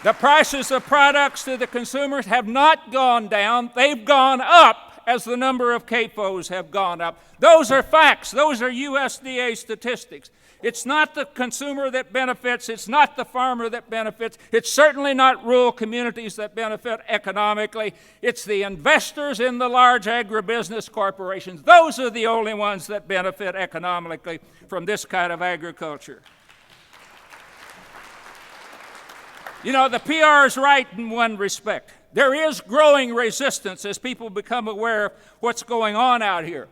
The prices of products to the consumers have not gone down. They've gone up as the number of CAFOs have gone up. Those are facts. Those are USDA statistics. It's not the consumer that benefits. It's not the farmer that benefits. It's certainly not rural communities that benefit economically. It's the investors in the large agribusiness corporations. Those are the only ones that benefit economically from this kind of agriculture. You know, the PR is right in one respect. There is growing resistance as people become aware of what's going on out here.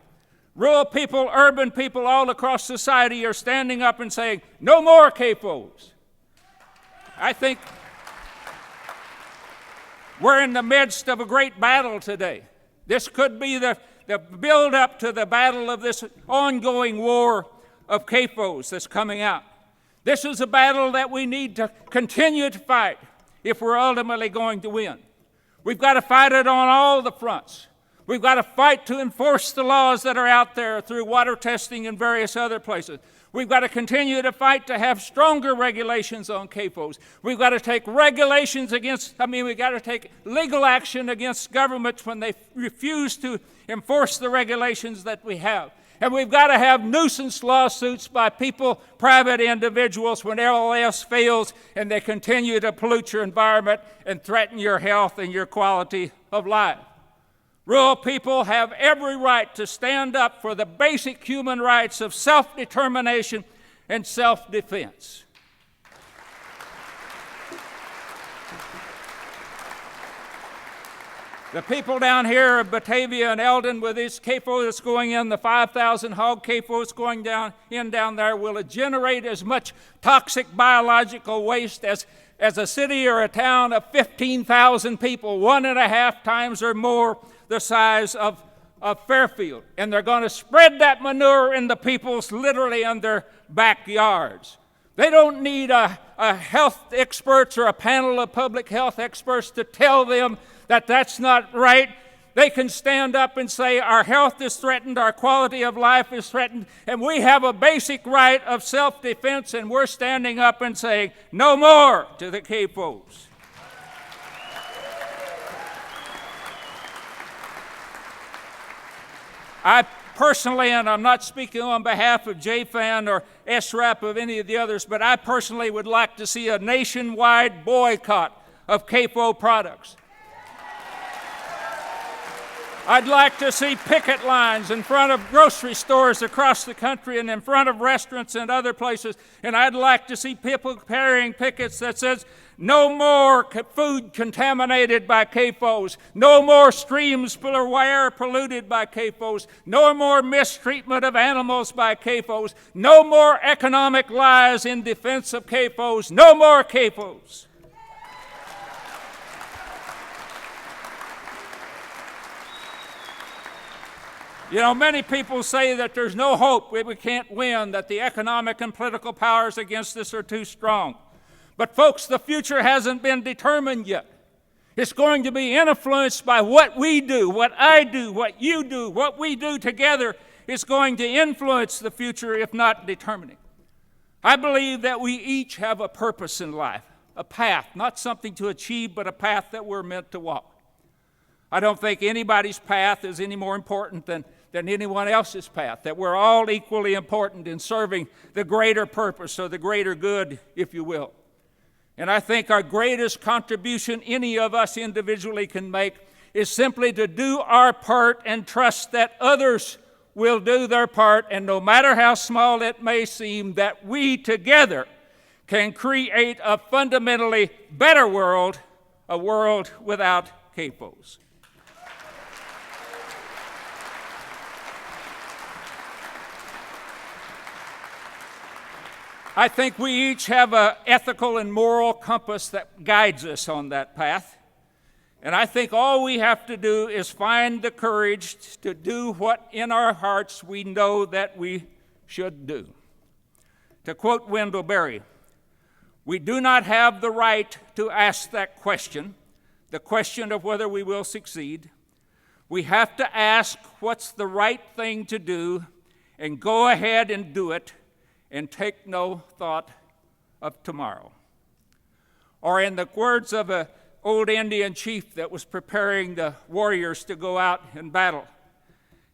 Rural people, urban people all across society are standing up and saying, no more CAFOs. I think we're in the midst of a great battle today. This could be the build-up to the battle of this ongoing war of CAFOs that's coming out. This is a battle that we need to continue to fight if we're ultimately going to win. We've got to fight it on all the fronts. We've got to fight to enforce the laws that are out there through water testing and various other places. We've got to continue to fight to have stronger regulations on CAFOs. We've got to take we've got to take legal action against governments when they refuse to enforce the regulations that we have. And we've got to have nuisance lawsuits by people, private individuals, when all else fails and they continue to pollute your environment and threaten your health and your quality of life. Rural people have every right to stand up for the basic human rights of self-determination and self-defense. The people down here of Batavia and Eldon with this CAFO that's going in, the 5,000 hog CAFO that's going down there, will generate as much toxic biological waste as a city or a town of 15,000 people, 1.5 times or more the size of Fairfield. And they're going to spread that manure in the people's literally in their backyards. They don't need a health experts or a panel of public health experts to tell them that that's not right. They can stand up and say our health is threatened, our quality of life is threatened, and we have a basic right of self-defense, and we're standing up and saying no more to the CAFOs. I personally, and I'm not speaking on behalf of Jfan or SRAP of any of the others, but I personally would like to see a nationwide boycott of CAFO products. I'd like to see picket lines in front of grocery stores across the country and in front of restaurants and other places. And I'd like to see people carrying pickets that says, no more food contaminated by CAFOs, no more streams or air polluted by CAFOs, no more mistreatment of animals by CAFOs, no more economic lies in defense of CAFOs, no more CAFOs. You know, many people say that there's no hope, we can't win, that the economic and political powers against us are too strong. But folks, the future hasn't been determined yet. It's going to be influenced by what we do, what I do, what you do, what we do together is going to influence the future, if not determining. I believe that we each have a purpose in life, a path, not something to achieve, but a path that we're meant to walk. I don't think anybody's path is any more important than anyone else's path, that we're all equally important in serving the greater purpose or the greater good, if you will. And I think our greatest contribution any of us individually can make is simply to do our part and trust that others will do their part, and no matter how small it may seem, that we together can create a fundamentally better world, a world without CAFOs. I think we each have an ethical and moral compass that guides us on that path. And I think all we have to do is find the courage to do what in our hearts we know that we should do. To quote Wendell Berry, we do not have the right to ask that question, the question of whether we will succeed. We have to ask what's the right thing to do and go ahead and do it, and take no thought of tomorrow. Or in the words of an old Indian chief that was preparing the warriors to go out in battle,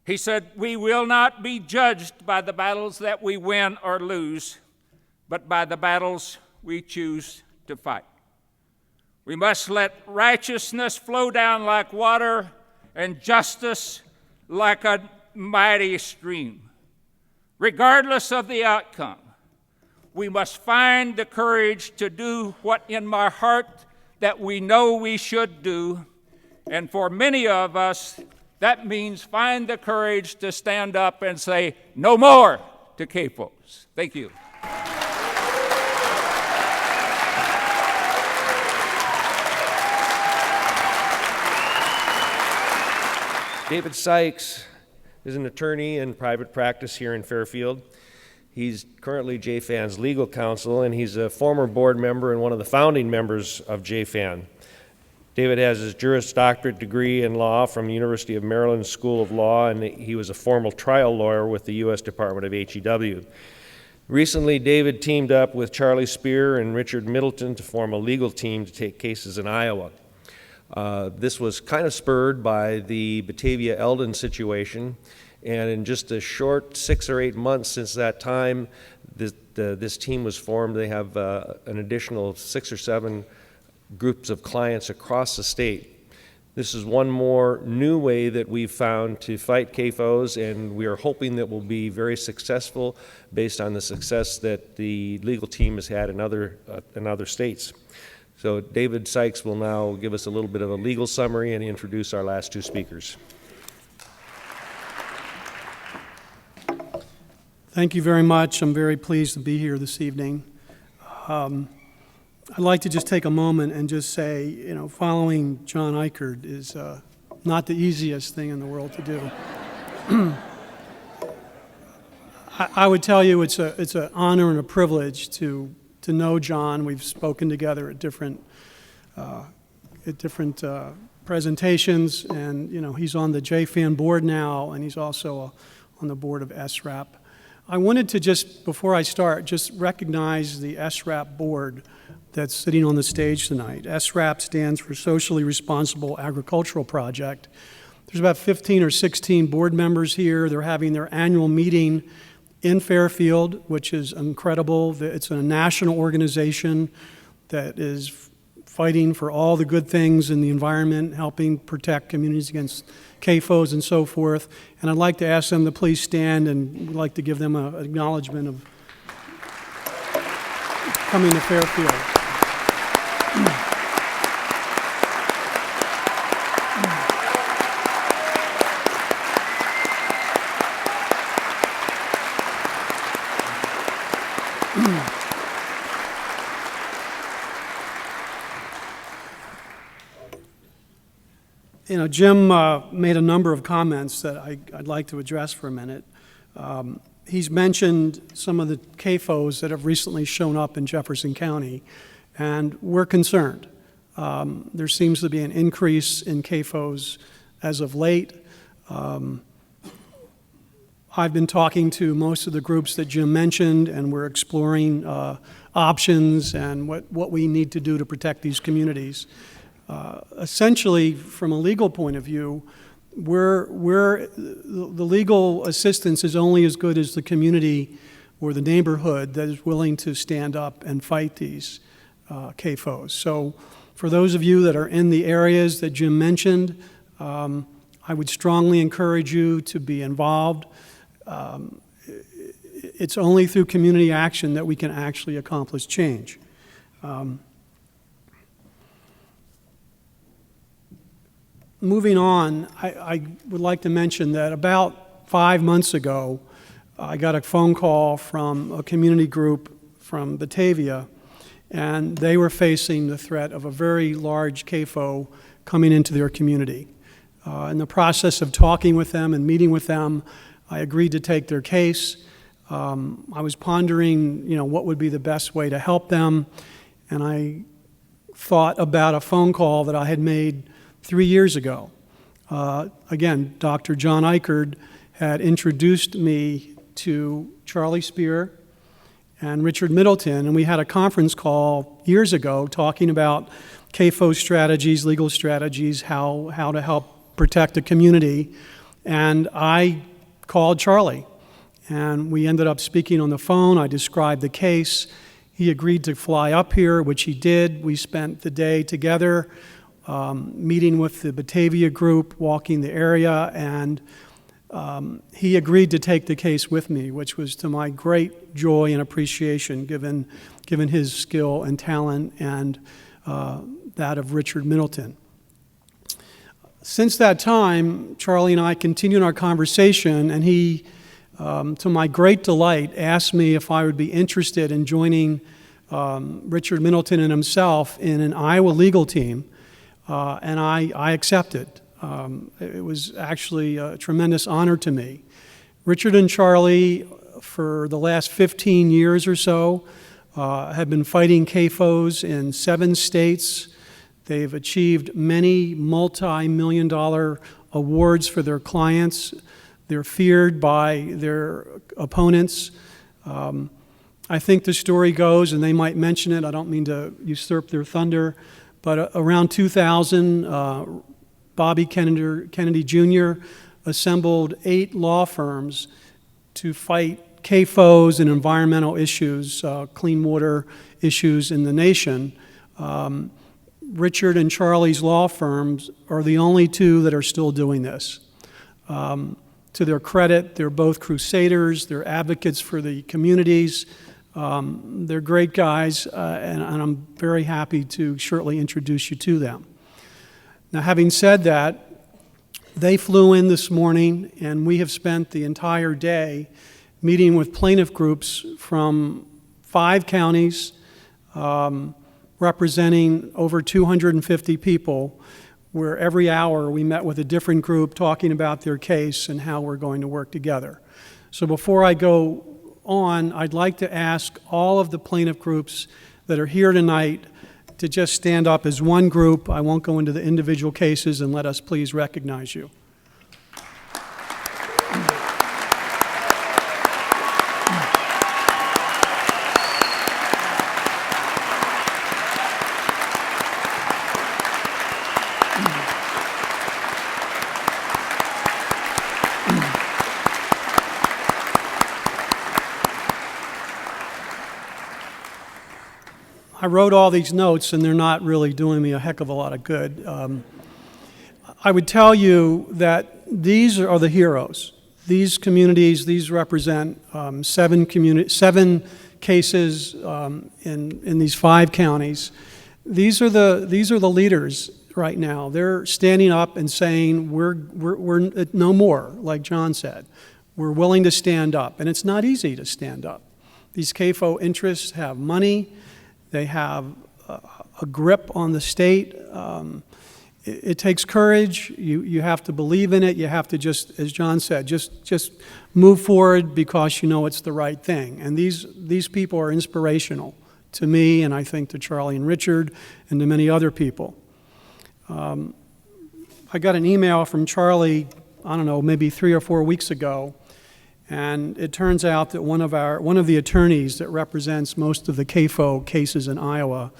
he said, "We will not be judged by the battles that we win or lose, but by the battles we choose to fight." We must let righteousness flow down like water and justice like a mighty stream. Regardless of the outcome, we must find the courage to do what in my heart that we know we should do. And for many of us, that means find the courage to stand up and say, "No more" to CAFOs. Thank you. David Sykes is an attorney in private practice here in Fairfield. He's currently Jfan's legal counsel, and he's a former board member and one of the founding members of Jfan. David has his Juris Doctorate degree in law from the University of Maryland School of Law, and he was a formal trial lawyer with the U.S. Department of HEW. Recently, David teamed up with Charlie Spear and Richard Middleton to form a legal team to take cases in Iowa. This was kind of spurred by the Batavia-Eldon situation, and in just a short 6 or 8 months since that time, this team was formed. They have an additional 6 or 7 groups of clients across the state. This is one more new way that we've found to fight CAFOs, and we are hoping that we'll be very successful based on the success that the legal team has had in other states. So David Sykes will now give us a little bit of a legal summary and introduce our last 2 speakers. Thank you very much. I'm very pleased to be here this evening. I'd like to just take a moment and just say, following John Eichert is not the easiest thing in the world to do. I would tell you it's an honor and a privilege to know John. We've spoken together at different presentations, and he's on the Jfan board now, and he's also on the board of SRAP. I wanted to just, before I start, just recognize the SRAP board that's sitting on the stage tonight. SRAP stands for Socially Responsible Agricultural Project. There's about 15 or 16 board members here. They're having their annual meeting in Fairfield, which is incredible. It's a national organization that is fighting for all the good things in the environment, helping protect communities against CAFOs and so forth. And I'd like to ask them to please stand, and we'd like to give them an acknowledgement of coming to Fairfield. Jim made a number of comments that I'd like to address for a minute. He's mentioned some of the CAFOs that have recently shown up in Jefferson County, and we're concerned. There seems to be an increase in CAFOs as of late. I've been talking to most of the groups that Jim mentioned, and we're exploring options and what we need to do to protect these communities. Essentially, from a legal point of view, the legal assistance is only as good as the community or the neighborhood that is willing to stand up and fight these CAFOs. So for those of you that are in the areas that Jim mentioned, I would strongly encourage you to be involved. It's only through community action that we can actually accomplish change. Moving on, I would like to mention that about 5 months ago, I got a phone call from a community group from Batavia, and they were facing the threat of a very large CAFO coming into their community. In the process of talking with them and meeting with them, I agreed to take their case. I was pondering, what would be the best way to help them, and I thought about a phone call that I had made 3 years ago. Again, Dr. John Eichard had introduced me to Charlie Spear and Richard Middleton, and we had a conference call years ago talking about CAFO strategies, legal strategies, how to help protect a community. And I called Charlie, and we ended up speaking on the phone. I described the case. He agreed to fly up here, which he did. We spent the day together, meeting with the Batavia group, walking the area, and he agreed to take the case with me, which was to my great joy and appreciation, given his skill and talent and that of Richard Middleton. Since that time, Charlie and I continued our conversation, and he, to my great delight, asked me if I would be interested in joining Richard Middleton and himself in an Iowa legal team, and I accepted. It was actually a tremendous honor to me. Richard and Charlie, for the last 15 years or so, have been fighting CAFOs in 7 states. They've achieved many multi-million-dollar awards for their clients. They're feared by their opponents. I think the story goes, and they might mention it, I don't mean to usurp their thunder, but around 2000, Bobby Kennedy Jr. assembled 8 law firms to fight CAFOs and environmental issues, clean water issues in the nation. Richard and Charlie's law firms are the only 2 that are still doing this. To their credit, they're both crusaders, they're advocates for the communities. They're great guys, and I'm very happy to shortly introduce you to them. Now, having said that, they flew in this morning, and we have spent the entire day meeting with plaintiff groups from 5 counties, representing over 250 people, where every hour we met with a different group talking about their case and how we're going to work together. So before I go on, I'd like to ask all of the plaintiff groups that are here tonight to just stand up as one group. I won't go into the individual cases, and let us please recognize you. I wrote all these notes, and they're not really doing me a heck of a lot of good. I would tell you that these are the heroes. These communities, these represent 7 cases in these 5 counties. These are the leaders right now. They're standing up and saying, we're no more, like John said. We're willing to stand up, and it's not easy to stand up. These CAFO interests have money. They have a grip on the state. It takes courage. You have to believe in it. You have to just, as John said, just move forward because you know it's the right thing. And these people are inspirational to me, and I think to Charlie and Richard, and to many other people. I got an email from Charlie, I don't know, maybe 3 or 4 weeks ago, And it turns out that one of the attorneys that represents most of the CAFO cases in Iowa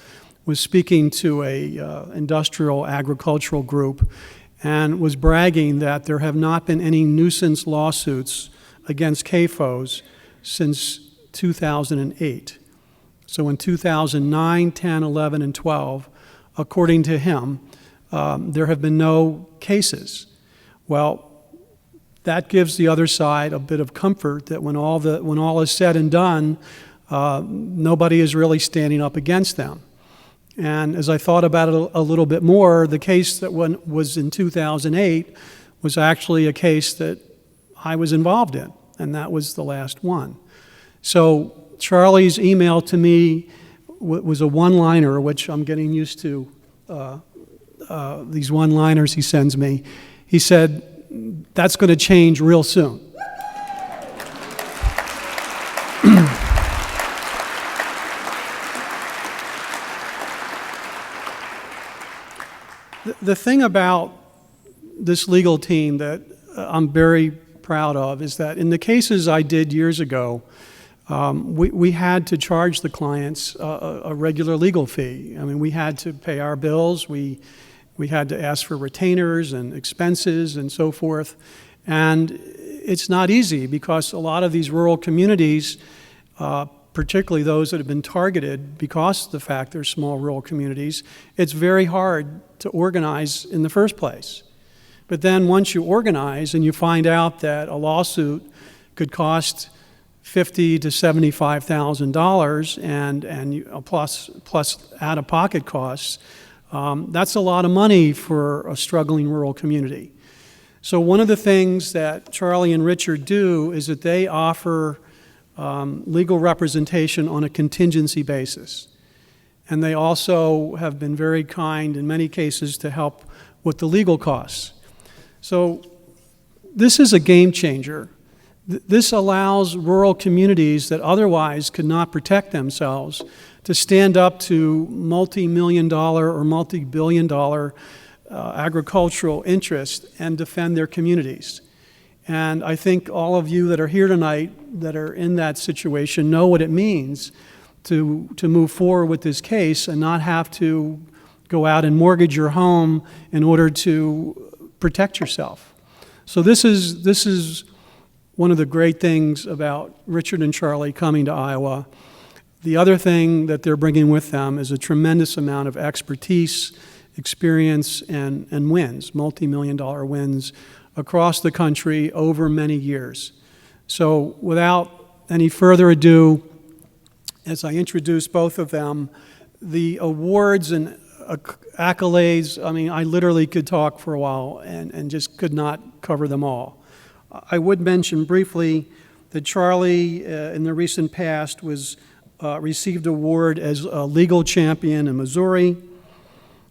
was speaking to a industrial agricultural group and was bragging that there have not been any nuisance lawsuits against CAFOs since 2008. So in 2009, 10, 11, and 12, according to him, there have been no cases. Well, that gives the other side a bit of comfort that when all is said and done, nobody is really standing up against them. And as I thought about it a little bit more, the case that was in 2008 was actually a case that I was involved in, and that was the last one. So Charlie's email to me was a one-liner, which I'm getting used to, these one-liners he sends me. He said, "That's going to change real soon." The thing about this legal team that I'm very proud of is that in the cases I did years ago, we had to charge the clients a regular legal fee. I mean, we had to pay our bills. We had to ask for retainers and expenses and so forth. And it's not easy because a lot of these rural communities, particularly those that have been targeted because of the fact they're small rural communities, it's very hard to organize in the first place. But then once you organize and you find out that a lawsuit could cost $50,000 to $75,000 and plus out-of-pocket costs, that's a lot of money for a struggling rural community. So one of the things that Charlie and Richard do is that they offer legal representation on a contingency basis. And they also have been very kind in many cases to help with the legal costs. So this is a game changer. This allows rural communities that otherwise could not protect themselves to stand up to multi-million-dollar or multi-billion-dollar agricultural interest and defend their communities. And I think all of you that are here tonight that are in that situation know what it means to move forward with this case and not have to go out and mortgage your home in order to protect yourself. So this is one of the great things about Richard and Charlie coming to Iowa. The other thing that they're bringing with them is a tremendous amount of expertise, experience, and wins, multi-million-dollar wins across the country over many years. So without any further ado, as I introduce both of them, the awards and accolades, I mean, I literally could talk for a while and just could not cover them all. I would mention briefly that Charlie, in the recent past, received an award as a legal champion in Missouri,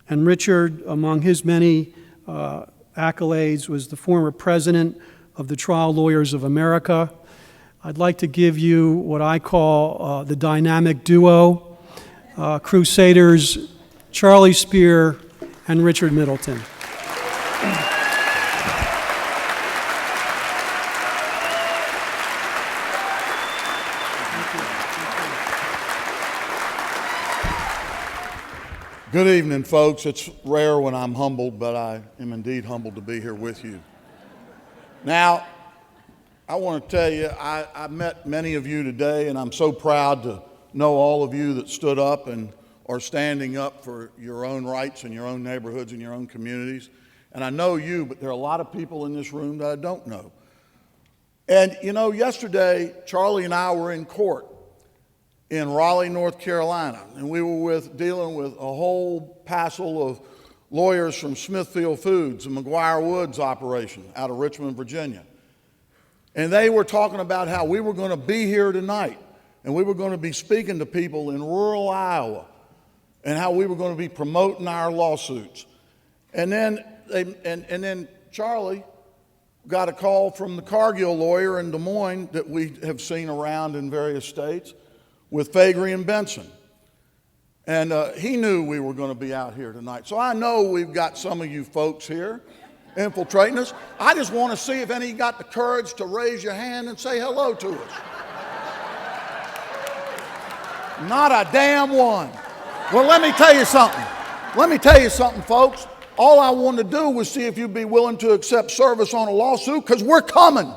and Richard, among his many accolades, was the former president of the Trial Lawyers of America. I'd like to give you what I call the dynamic duo, Crusaders, Charlie Spear and Richard Middleton. Good evening, folks. It's rare when I'm humbled, but I am indeed humbled to be here with you. Now, I want to tell you, I met many of you today, and I'm so proud to know all of you that stood up and are standing up for your own rights in your own neighborhoods and your own communities. And I know you, but there are a lot of people in this room that I don't know. And you know, yesterday, Charlie and I were in court in Raleigh, North Carolina, and we were dealing with a whole passel of lawyers from Smithfield Foods and McGuire Woods operation out of Richmond, Virginia. And they were talking about how we were going to be here tonight and we were going to be speaking to people in rural Iowa and how we were going to be promoting our lawsuits. And then Charlie got a call from the Cargill lawyer in Des Moines that we have seen around in various states with Faegre and Benson. And he knew we were going to be out here tonight. So I know we've got some of you folks here, infiltrating us. I just want to see if any of you got the courage to raise your hand and say hello to us. Not a damn one. Well, let me tell you something. Let me tell you something, folks. All I wanted to do was see if you'd be willing to accept service on a lawsuit, because we're coming.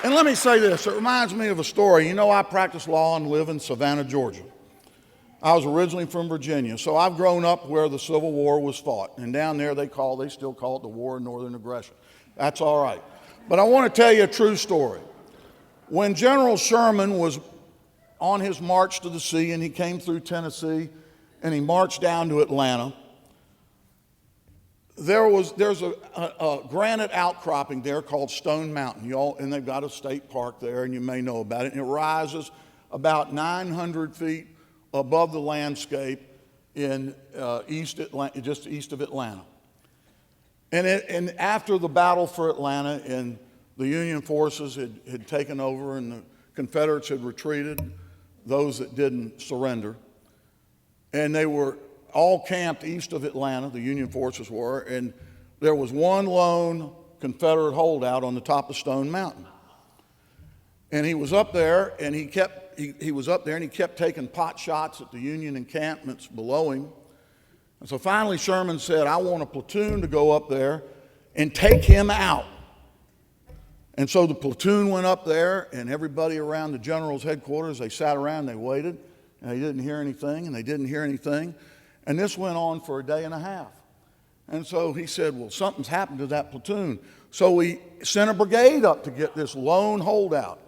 And let me say this, it reminds me of a story. You know, I practice law and live in Savannah, Georgia. I was originally from Virginia, so I've grown up where the Civil War was fought. And down there they still call it the War of Northern Aggression. That's all right. But I want to tell you a true story. When General Sherman was on his march to the sea, and he came through Tennessee and he marched down to Atlanta, there's a granite outcropping there called Stone Mountain, and they've got a state park there, and you may know about it. And it rises about 900 feet above the landscape in just east of Atlanta. And after the battle for Atlanta, and the Union forces had taken over, and the Confederates had retreated, those that didn't surrender, and they were all camped east of Atlanta, the Union forces were, and there was one lone Confederate holdout on the top of Stone Mountain. And he was up there, and he kept taking pot shots at the Union encampments below him. And so finally Sherman said, I want a platoon to go up there and take him out. And so the platoon went up there, and everybody around the general's headquarters, they sat around, they waited, and they didn't hear anything, and they didn't hear anything. And this went on for a day and a half. And so he said, well, something's happened to that platoon. So he sent a brigade up to get this lone holdout.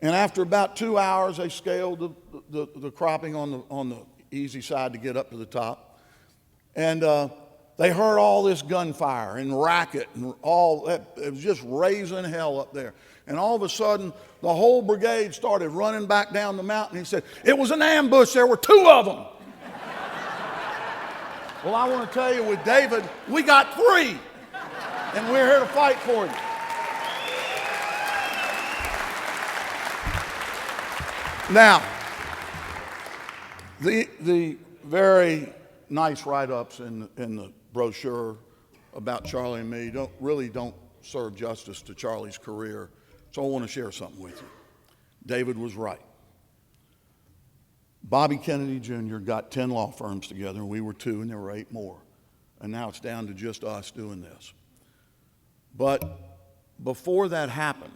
And after about 2 hours, they scaled the cropping on the easy side to get up to the top. And they heard all this gunfire and racket and all that. It was just raising hell up there. And all of a sudden, the whole brigade started running back down the mountain. He said, it was an ambush. There were 2 of them. Well, I want to tell you, with David, we got 3. And we're here to fight for you. Now, the very nice write-ups in the brochure about Charlie and me don't serve justice to Charlie's career. So I want to share something with you. David was right. Bobby Kennedy Jr. got 10 law firms together, and we were 2, and there were 8 more. And now it's down to just us doing this. But before that happened,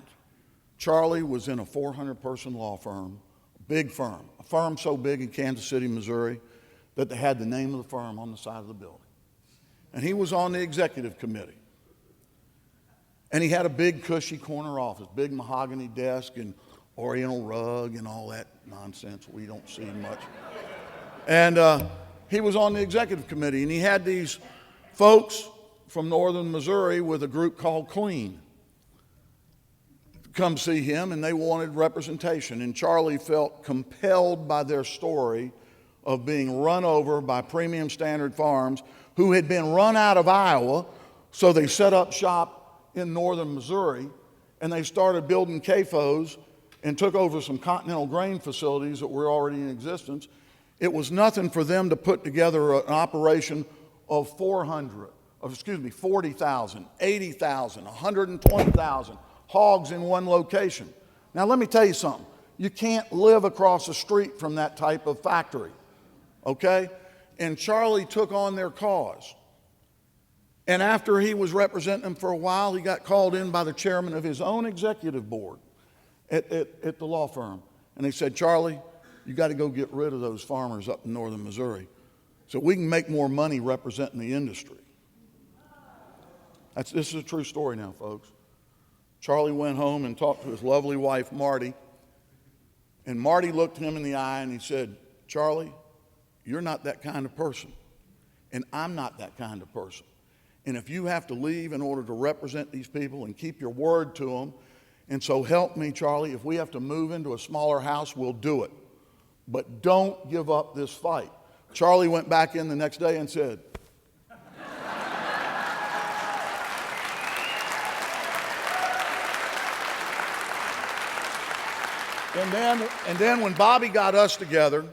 Charlie was in a 400-person law firm, a big firm, a firm so big in Kansas City, Missouri, that they had the name of the firm on the side of the building. And he was on the executive committee. And he had a big, cushy corner office, big mahogany desk and Oriental rug and all that nonsense we don't see much. And he was on the executive committee, and he had these folks from northern Missouri with a group called Clean come see him, and they wanted representation. And Charlie felt compelled by their story of being run over by Premium Standard Farms, who had been run out of Iowa, so they set up shop in northern Missouri, and they started building CAFOs and took over some Continental Grain facilities that were already in existence. It was nothing for them to put together an operation of 40,000, 80,000, 120,000 hogs in one location. Now let me tell you something. You can't live across the street from that type of factory, okay? And Charlie took on their cause. And after he was representing them for a while, he got called in by the chairman of his own executive board at the law firm. And they said, Charlie, you got to go get rid of those farmers up in northern Missouri so we can make more money representing the industry. This is a true story now, folks. Charlie went home and talked to his lovely wife, Marty. And Marty looked him in the eye and he said, Charlie, you're not that kind of person. And I'm not that kind of person. And if you have to leave in order to represent these people and keep your word to them, and so help me, Charlie, if we have to move into a smaller house, we'll do it. But don't give up this fight. Charlie went back in the next day and said, And then when Bobby got us together,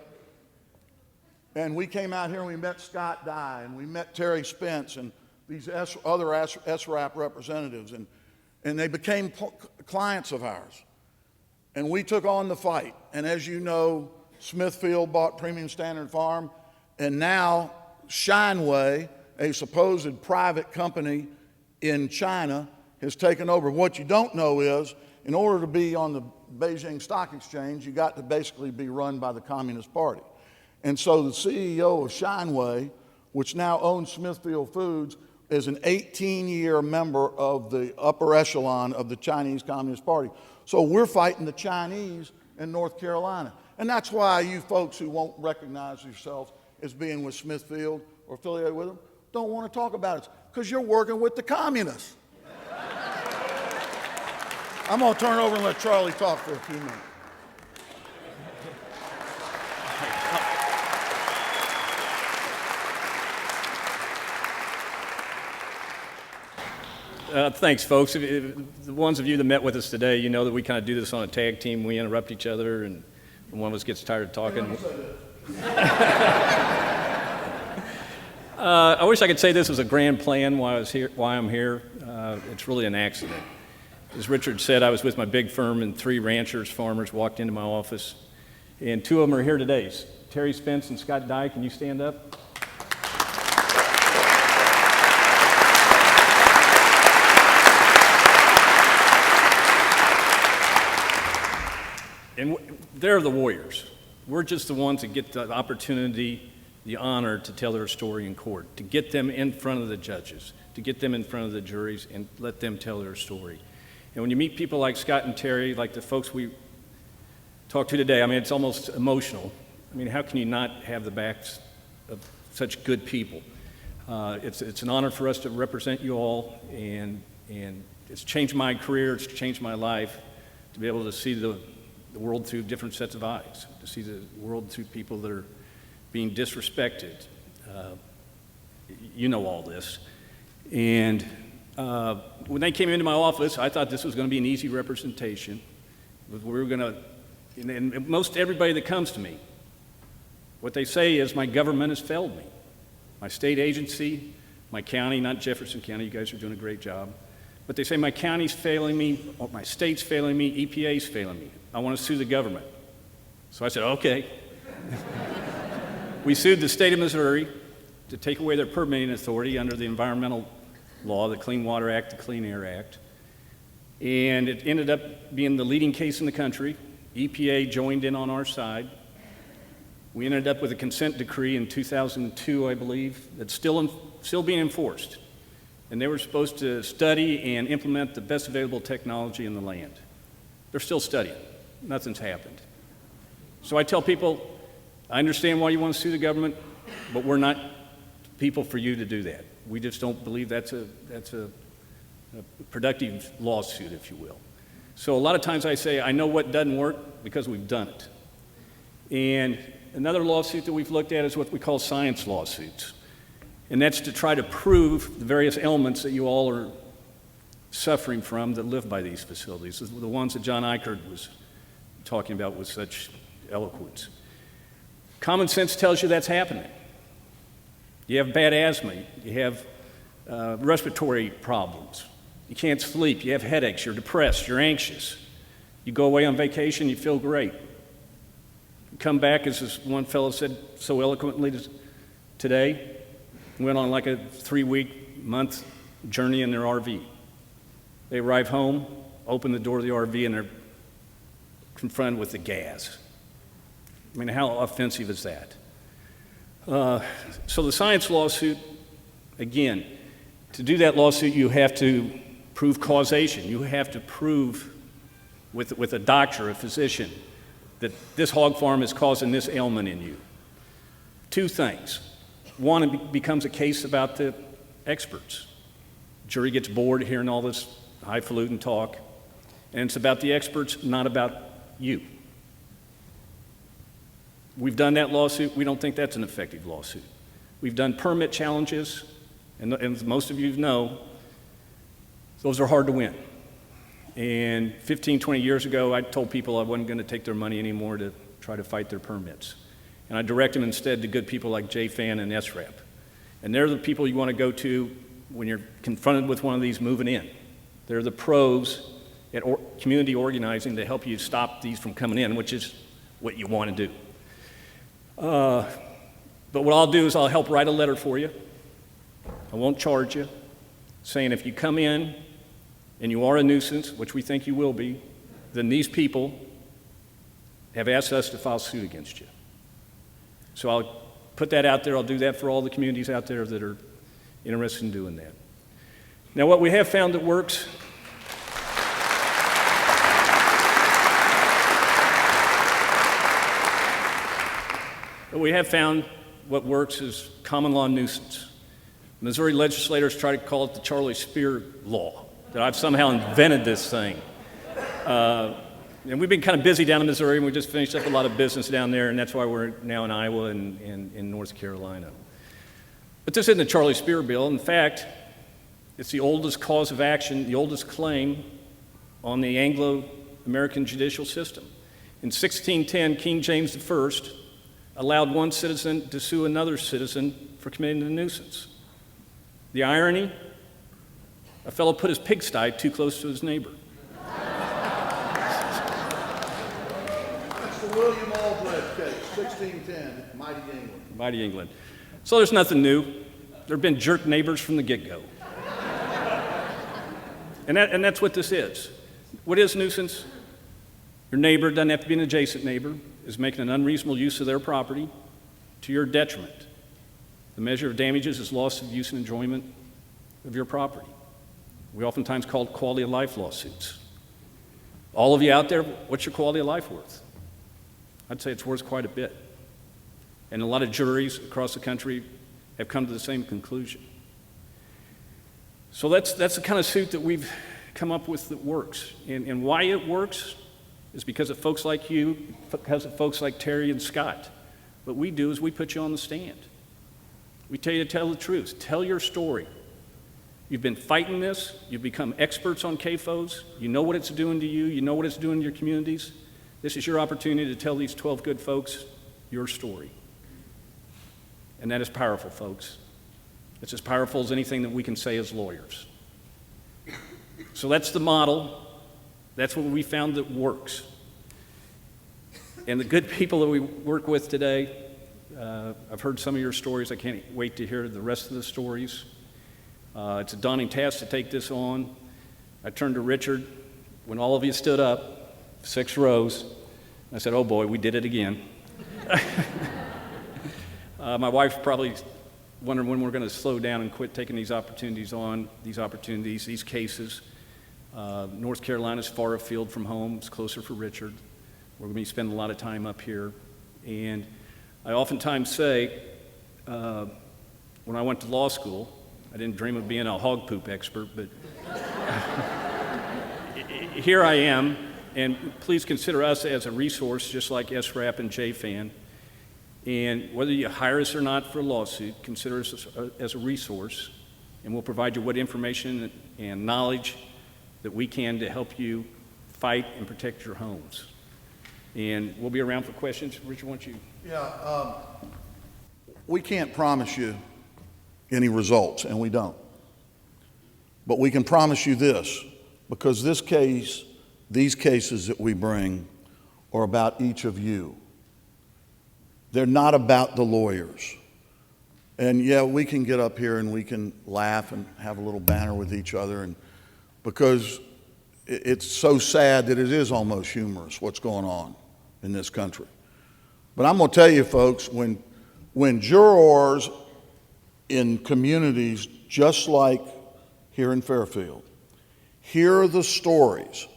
and we came out here and we met Scott Dye, and we met Terry Spence, and these other SRAP representatives, and they became clients of ours. And we took on the fight. And as you know, Smithfield bought Premium Standard Farm, and now Shineway, a supposed private company in China, has taken over. What you don't know is, in order to be on the Beijing Stock Exchange, you got to basically be run by the Communist Party. And so the CEO of Shineway, which now owns Smithfield Foods, is an 18-year member of the upper echelon of the Chinese Communist Party. So we're fighting the Chinese in North Carolina. And that's why you folks who won't recognize yourselves as being with Smithfield or affiliated with them don't want to talk about it, because you're working with the communists. I'm going to turn it over and let Charlie talk for a few minutes. Thanks, folks. The ones of you that met with us today, you know that we kind of do this on a tag team. We interrupt each other, and when one of us gets tired of talking. I wish I could say this was a grand plan why I'm here. It's really an accident. As Richard said, I was with my big firm, and 3 ranchers, farmers, walked into my office, and 2 of them are here today. Terry Spence and Scott Dye, can you stand up? And they're the warriors. We're just the ones that get the opportunity, the honor to tell their story in court, to get them in front of the judges, to get them in front of the juries and let them tell their story. And when you meet people like Scott and Terry, like the folks we talked to today, I mean, it's almost emotional. I mean, how can you not have the backs of such good people? It's an honor for us to represent you all, and it's changed my career, it's changed my life, to be able to see the world through different sets of eyes, to see the world through people that are being disrespected. You know all this. And when they came into my office, I thought this was going to be an easy representation. We were going to, and most everybody that comes to me, what they say is my government has failed me. My state agency, my county, not Jefferson County, you guys are doing a great job. But they say my county's failing me, or my state's failing me, EPA's failing me. I want to sue the government. So I said, okay. We sued the state of Missouri to take away their permitting authority under the environmental law, the Clean Water Act, the Clean Air Act. And it ended up being the leading case in the country. EPA joined in on our side. We ended up with a consent decree in 2002, I believe, that's still being enforced. And they were supposed to study and implement the best available technology in the land. They're still studying. Nothing's happened. So I tell people, I understand why you want to sue the government, but we're not people for you to do that. We just don't believe that's a productive lawsuit, if you will. So a lot of times I say, I know what doesn't work because we've done it. And another lawsuit that we've looked at is what we call science lawsuits. And that's to try to prove the various elements that you all are suffering from that live by these facilities, the ones that John Eichert was talking about with such eloquence. Common sense tells you that's happening. You have bad asthma, you have respiratory problems, you can't sleep, you have headaches, you're depressed, you're anxious. You go away on vacation, you feel great. You come back, as this one fellow said so eloquently today, went on like a 3-week, month journey in their RV. They arrive home, open the door of the RV, and they're confronted with the gas. I mean, how offensive is that? So the science lawsuit, again, to do that lawsuit, you have to prove causation. You have to prove with a doctor, a physician, that this hog farm is causing this ailment in you. 2 things. One, it becomes a case about the experts. Jury gets bored hearing all this highfalutin talk, and it's about the experts, not about you. We've done that lawsuit. We don't think that's an effective lawsuit. We've done permit challenges, and most of you know, those are hard to win. And 15, 20 years ago, I told people I wasn't going to take their money anymore to try to fight their permits. And I direct them instead to good people like Jfan and SRAP. And they're the people you want to go to when you're confronted with one of these moving in. They're the pros at community organizing to help you stop these from coming in, which is what you want to do. But what I'll do is I'll help write a letter for you. I won't charge you, saying if you come in and you are a nuisance, which we think you will be, then these people have asked us to file suit against you. So I'll put that out there. I'll do that for all the communities out there that are interested in doing that. Now, what we have found that works what works is common law nuisance. Missouri legislators try to call it the Charlie Spear law, that I've somehow invented this thing. And we've been kind of busy down in Missouri, and we just finished up a lot of business down there, and that's why we're now in Iowa and in North Carolina. But this isn't the Charlie Spear bill. In fact, it's the oldest cause of action, the oldest claim on the Anglo-American judicial system. In 1610, King James I allowed one citizen to sue another citizen for committing a nuisance. The irony, a fellow put his pigsty too close to his neighbor. That's the William Aldred case, 1610, mighty England. Mighty England. So there's nothing new. There have been jerk neighbors from the get-go. And that's what this is. What is nuisance? Your neighbor, doesn't have to be an adjacent neighbor, is making an unreasonable use of their property to your detriment. The measure of damages is loss of use and enjoyment of your property. We oftentimes call it quality of life lawsuits. All of you out there, what's your quality of life worth? I'd say it's worth quite a bit. And a lot of juries across the country have come to the same conclusion. So that's the kind of suit that we've come up with that works. And why it works is because of folks like you, because of folks like Terry and Scott. What we do is we put you on the stand. We tell you to tell the truth. Tell your story. You've been fighting this. You've become experts on CAFOs. You know what it's doing to you. You know what it's doing to your communities. This is your opportunity to tell these 12 good folks your story. And that is powerful, folks. It's as powerful as anything that we can say as lawyers. So that's the model. That's what we found that works. And the good people that we work with today, I've heard some of your stories. I can't wait to hear the rest of the stories. It's a daunting task to take this on. I turned to Richard when all of you stood up, 6 rows. I said, oh boy, we did it again. My wife's probably wondering when we're going to slow down and quit taking these opportunities on, these cases. North Carolina's far afield from home. It's closer for Richard. We're going to be spending a lot of time up here. And I oftentimes say, when I went to law school, I didn't dream of being a hog poop expert, but here I am. And please consider us as a resource, just like SRAP and Jfan. And whether you hire us or not for a lawsuit, consider us as a resource, and we'll provide you what information and knowledge that we can to help you fight and protect your homes. And we'll be around for questions. Richard, why don't you? Yeah, we can't promise you any results, and we don't. But we can promise you this, because this case, these cases that we bring are about each of you. They're not about the lawyers. And yeah, we can get up here and we can laugh and have a little banter with each other, and because it's so sad that it is almost humorous what's going on in this country. But I'm going to tell you, folks, when jurors in communities just like here in Fairfield hear the stories,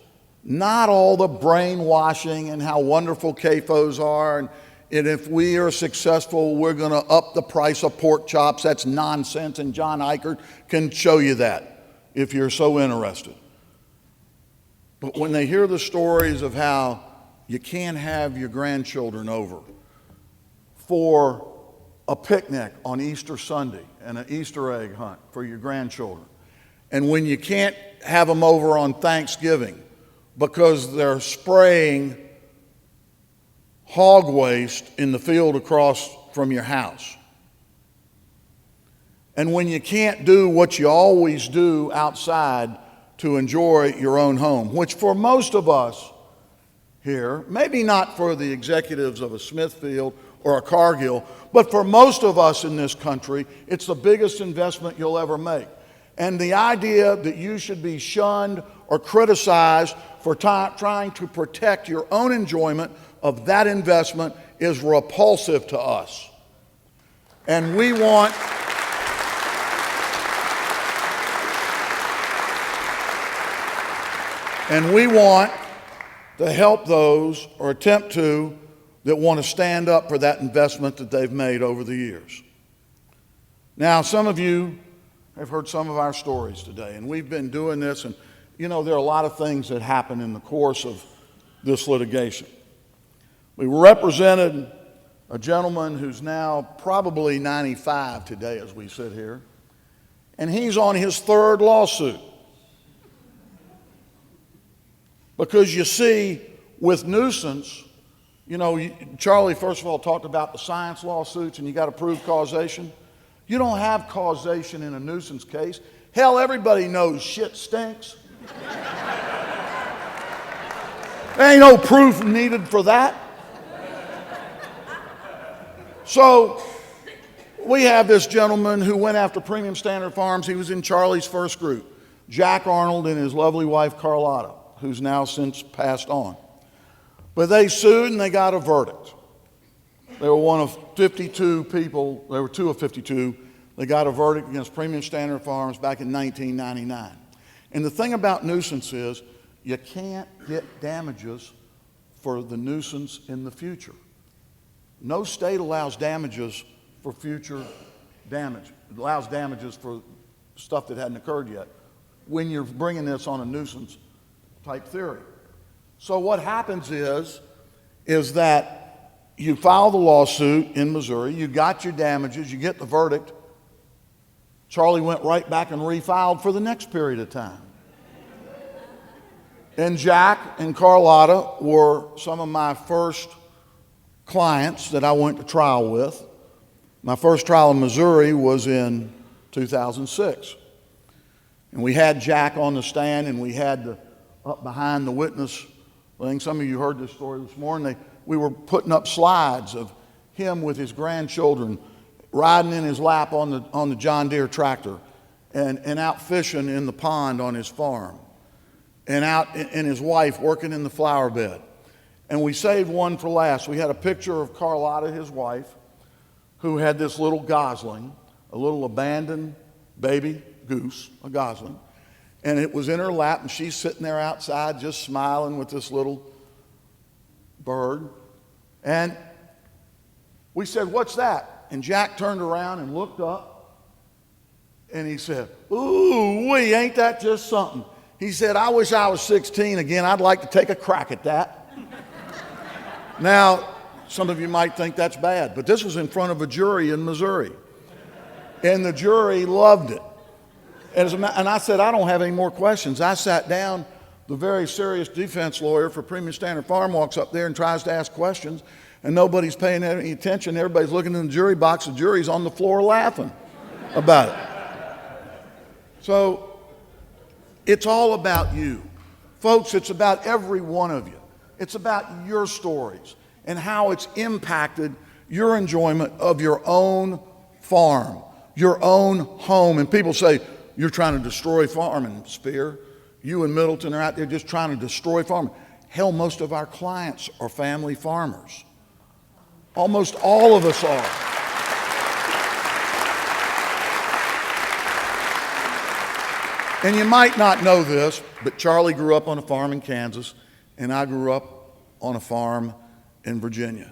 not all the brainwashing and how wonderful CAFOs are, and if we are successful, we're going to up the price of pork chops. That's nonsense, and John Eichert can show you that if you're so interested. But when they hear the stories of how you can't have your grandchildren over for a picnic on Easter Sunday and an Easter egg hunt for your grandchildren, and when you can't have them over on Thanksgiving because they're spraying hog waste in the field across from your house. And when you can't do what you always do outside to enjoy your own home, which for most of us here, maybe not for the executives of a Smithfield or a Cargill, but for most of us in this country, it's the biggest investment you'll ever make. And the idea that you should be shunned or criticized for trying to protect your own enjoyment of that investment is repulsive to us. And we want to help those, or attempt to, that want to stand up for that investment that they've made over the years. Now, some of you have heard some of our stories today, and we've been doing this, and you know, there are a lot of things that happen in the course of this litigation. We represented a gentleman who's now probably 95 today as we sit here, and he's on his third lawsuit. Because you see, with nuisance, you know, Charlie, first of all, talked about the science lawsuits and you got to prove causation. You don't have causation in a nuisance case. Hell, everybody knows shit stinks. There ain't no proof needed for that. So we have this gentleman who went after Premium Standard Farms. He was in Charlie's first group, Jack Arnold and his lovely wife Carlotta, who's now since passed on. But they sued and they got a verdict. They were one of 52 people, they were two of 52. They got a verdict against Premium Standard Farms back in 1999. And the thing about nuisance is you can't get damages for the nuisance in the future. No state allows damages for future damage. It allows damages for stuff that hadn't occurred yet when you're bringing this on a nuisance type theory. So what happens is that you file the lawsuit in Missouri, you got your damages, you get the verdict. Charlie went right back and refiled for the next period of time. And Jack and Carlotta were some of my first clients that I went to trial with. My first trial in Missouri was in 2006. And we had Jack on the stand, and we had up behind the witness thing. Some of you heard this story this morning. We were putting up slides of him with his grandchildren riding in his lap on the John Deere tractor and out fishing in the pond on his farm and his wife working in the flower bed. And we saved one for last. We had a picture of Carlotta, his wife, who had this little gosling, a little abandoned baby goose, a gosling. And it was in her lap, and she's sitting there outside just smiling with this little bird. And we said, "What's that?" And Jack turned around and looked up, and he said, "Ooh-wee, ain't that just something?" He said, "I wish I was 16 again. I'd like to take a crack at that." Now, some of you might think that's bad, but this was in front of a jury in Missouri. And the jury loved it. And I said, "I don't have any more questions." I sat down. The very serious defense lawyer for Premium Standard Farm walks up there and tries to ask questions, and nobody's paying any attention. Everybody's looking in the jury box. The jury's on the floor laughing about it. So it's all about you. Folks, it's about every one of you. It's about your stories and how it's impacted your enjoyment of your own farm, your own home. And people say, "You're trying to destroy farming, Spear. You and Middleton are out there just trying to destroy farming." Hell, most of our clients are family farmers. Almost all of us are. And you might not know this, but Charlie grew up on a farm in Kansas, and I grew up on a farm in Virginia.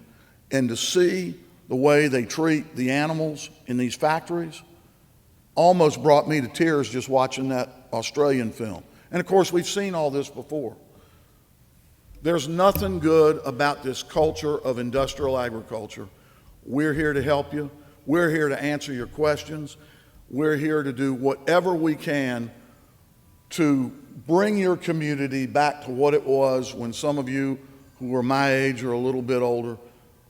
And to see the way they treat the animals in these factories almost brought me to tears just watching that Australian film. And of course, we've seen all this before. There's nothing good about this culture of industrial agriculture. We're here to help you. We're here to answer your questions. We're here to do whatever we can to bring your community back to what it was when some of you who were my age or a little bit older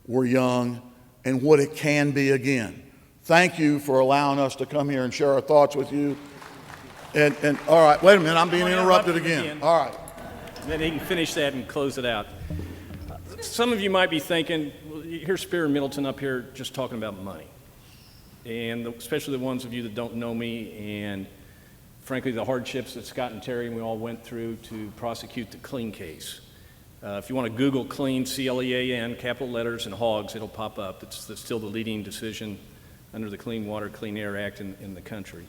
were young, and what it can be again. Thank you for allowing us to come here and share our thoughts with you. And all right, wait a minute, I'm being interrupted again. All right. Then he can finish that and close it out. Some of you might be thinking, well, here's Spear and Middleton up here just talking about money. And especially the ones of you that don't know me, and frankly, the hardships that Scott and Terry and we all went through to prosecute the Clean case. If you want to Google Clean, C-L-E-A-N, capital letters and hogs, it'll pop up. It's still the leading decision under the Clean Water, Clean Air Act in the country.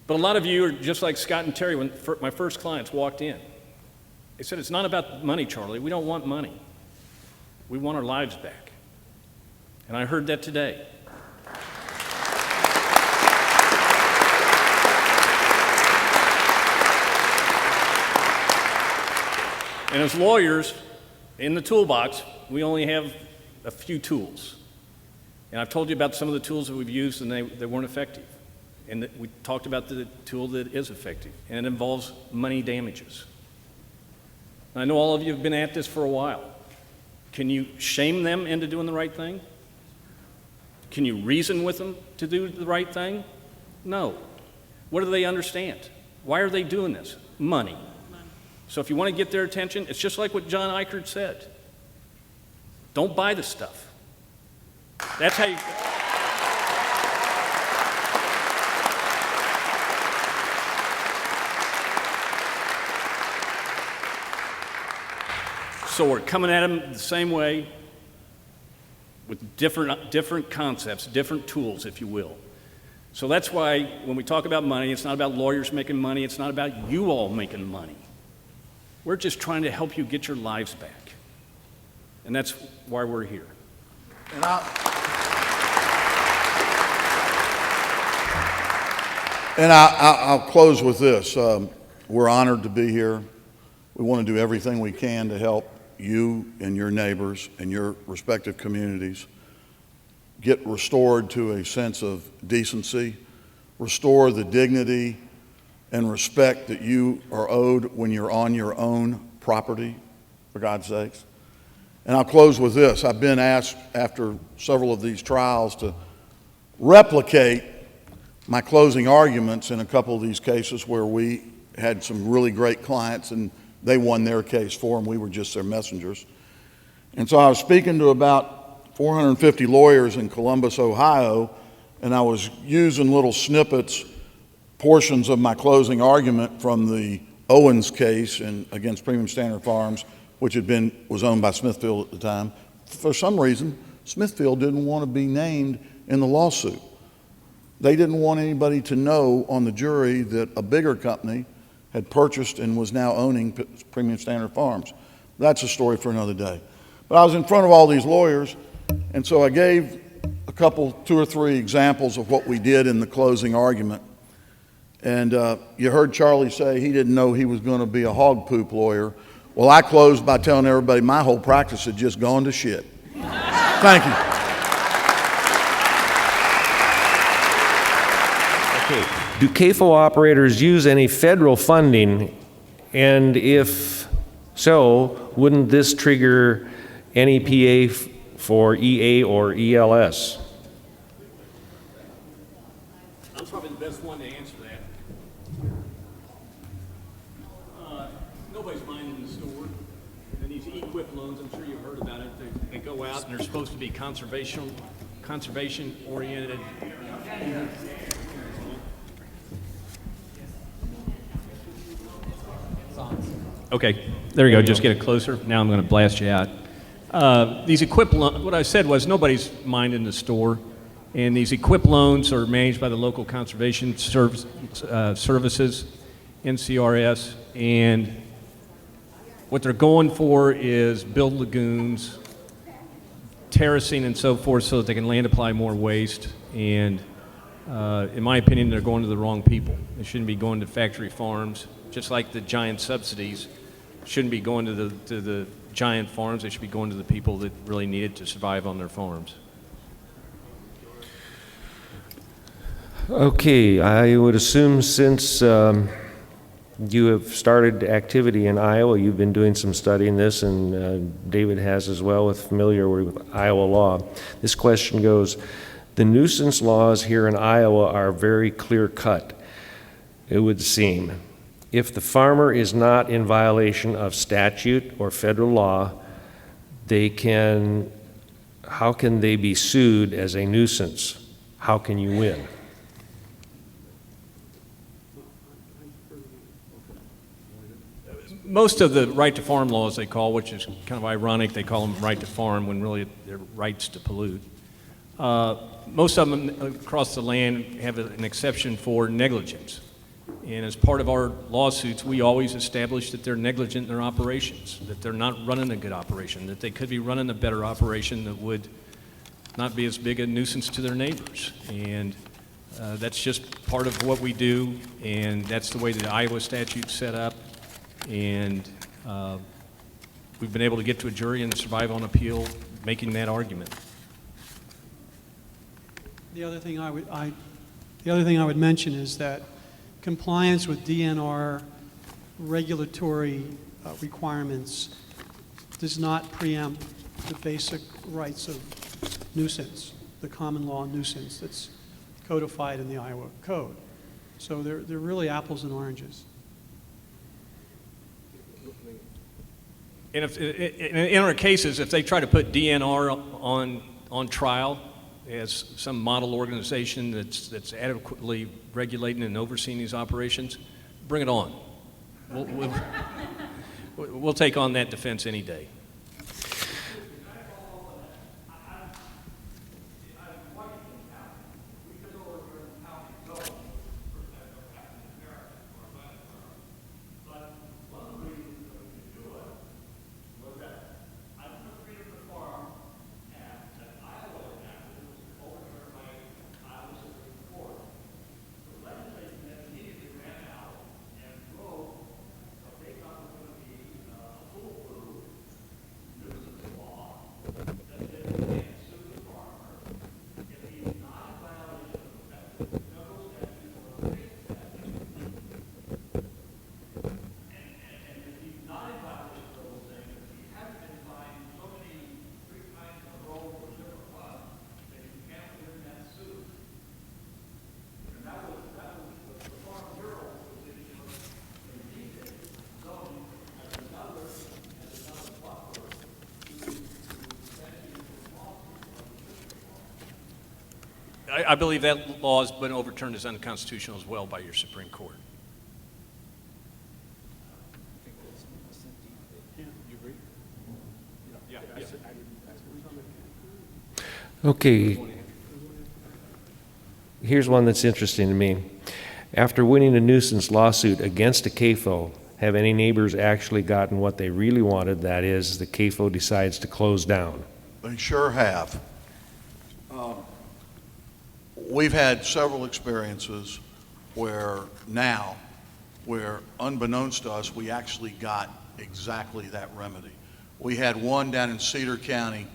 But a lot of you are just like Scott and Terry when my first clients walked in. They said, it's not about money, Charlie. We don't want money. We want our lives back. And I heard that today. And as lawyers, in the toolbox, we only have a few tools. And I've told you about some of the tools that we've used and they weren't effective. And we talked about the tool that is effective, and it involves money damages. I know all of you have been at this for a while. Can you shame them into doing the right thing? Can you reason with them to do the right thing? No. What do they understand? Why are they doing this? Money. So if you want to get their attention, it's just like what John Eichert said. Don't buy the stuff. That's how you... So we're coming at them the same way with different concepts, different tools, if you will. So that's why when we talk about money, it's not about lawyers making money. It's not about you all making money. We're just trying to help you get your lives back. And that's why we're here. And I'll close with this. We're honored to be here. We want to do everything we can to help you and your neighbors and your respective communities get restored to a sense of decency, restore the dignity and respect that you are owed when you're on your own property, for God's sakes. And I'll close with this. I've been asked after several of these trials to replicate my closing arguments in a couple of these cases where we had some really great clients and they won their case for them. We were just their messengers. And so I was speaking to about 450 lawyers in Columbus, Ohio, and I was using little snippets, portions of my closing argument from the Owens case against Premium Standard Farms, which was owned by Smithfield at the time. For some reason, Smithfield didn't want to be named in the lawsuit. They didn't want anybody to know on the jury that a bigger company had purchased and was now owning Premium Standard Farms. That's a story for another day. But I was in front of all these lawyers, and so I gave two or three examples of what we did in the closing argument. And you heard Charlie say he didn't know he was going to be a hog poop lawyer. Well, I closed by telling everybody my whole practice had just gone to shit. Thank you. Okay. Do CAFO operators use any federal funding? And if so, wouldn't this trigger NEPA for EA or ELS? I'm probably the best one to answer that. Nobody's minding the store. And these equip loans, I'm sure you've heard about it. They go out and they're supposed to be conservation oriented. Okay, there you go. Just get it closer. Now I'm going to blast you out. These equip loans, what I said was nobody's minding the store, and these equip loans are managed by the local conservation services, NCRS, and what they're going for is build lagoons, terracing and so forth so that they can land apply more waste, and in my opinion, they're going to the wrong people. They shouldn't be going to factory farms, just like the giant subsidies shouldn't be going to the giant farms. They should be going to the people that really need it to survive on their farms. Okay, I would assume since You have started activity in Iowa. You've been doing some studying this, and David has as well, familiar with Iowa law. This question goes, the nuisance laws here in Iowa are very clear-cut, it would seem. If the farmer is not in violation of statute or federal law, how can they be sued as a nuisance? How can you win? Most of the right to farm laws they call, which is kind of ironic, they call them right to farm when really they're rights to pollute. Most of them across the land have an exception for negligence. And as part of our lawsuits, we always establish that they're negligent in their operations, that they're not running a good operation, that they could be running a better operation that would not be as big a nuisance to their neighbors. And that's just part of what we do, and that's the way the Iowa statute's set up. And we've been able to get to a jury and survive on appeal making that argument. The other thing I would mention is that compliance with DNR regulatory requirements does not preempt the basic rights of nuisance, the common law nuisance that's codified in the Iowa Code. So they're really apples and oranges. And if, in our cases, if they try to put DNR on trial as some model organization that's adequately regulating and overseeing these operations, bring it on. We'll take on that defense any day. I believe that law has been overturned as unconstitutional as well by your Supreme Court. Okay. Here's one that's interesting to me. After winning a nuisance lawsuit against a CAFO, have any neighbors actually gotten what they really wanted? That is, the CAFO decides to close down. They sure have. We've had several experiences where unbeknownst to us, we actually got exactly that remedy. We had one down in Cedar County,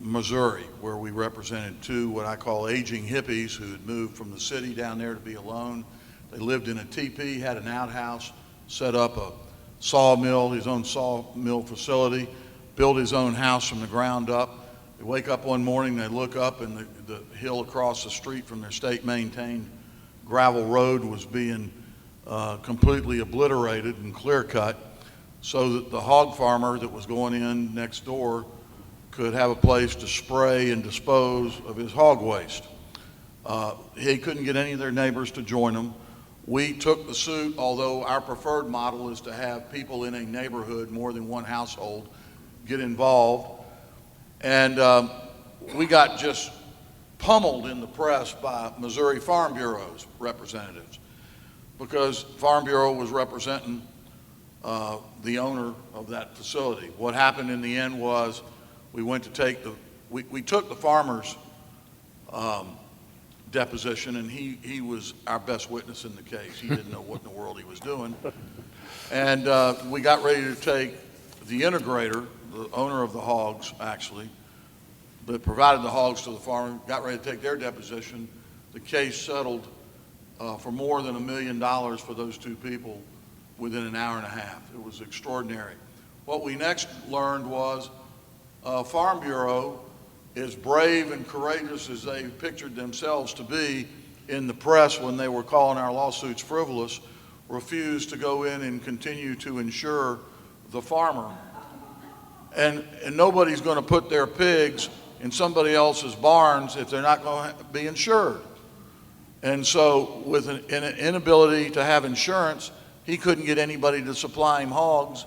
Missouri, where we represented two what I call aging hippies who had moved from the city down there to be alone. They lived in a teepee, had an outhouse, set up a sawmill, his own sawmill facility, built his own house from the ground up. They wake up one morning, they look up, and the hill across the street from their state-maintained gravel road was being completely obliterated and clear-cut so that the hog farmer that was going in next door could have a place to spray and dispose of his hog waste. He couldn't get any of their neighbors to join him. We took the suit, although our preferred model is to have people in a neighborhood, more than one household, get involved. And we got just pummeled in the press by Missouri Farm Bureau's representatives because Farm Bureau was representing the owner of that facility. What happened in the end was we went to take we took the farmer's deposition, and he was our best witness in the case. He didn't know what in the world he was doing. And we got ready to take the integrator, the owner of the hogs, actually, that provided the hogs to the farmer, got ready to take their deposition. The case settled for more than $1 million for those two people within an hour and a half. It was extraordinary. What we next learned was Farm Bureau, as brave and courageous as they pictured themselves to be in the press when they were calling our lawsuits frivolous, refused to go in and continue to insure the farmer. And nobody's going to put their pigs in somebody else's barns if they're not going to be insured. And so with an inability to have insurance, he couldn't get anybody to supply him hogs.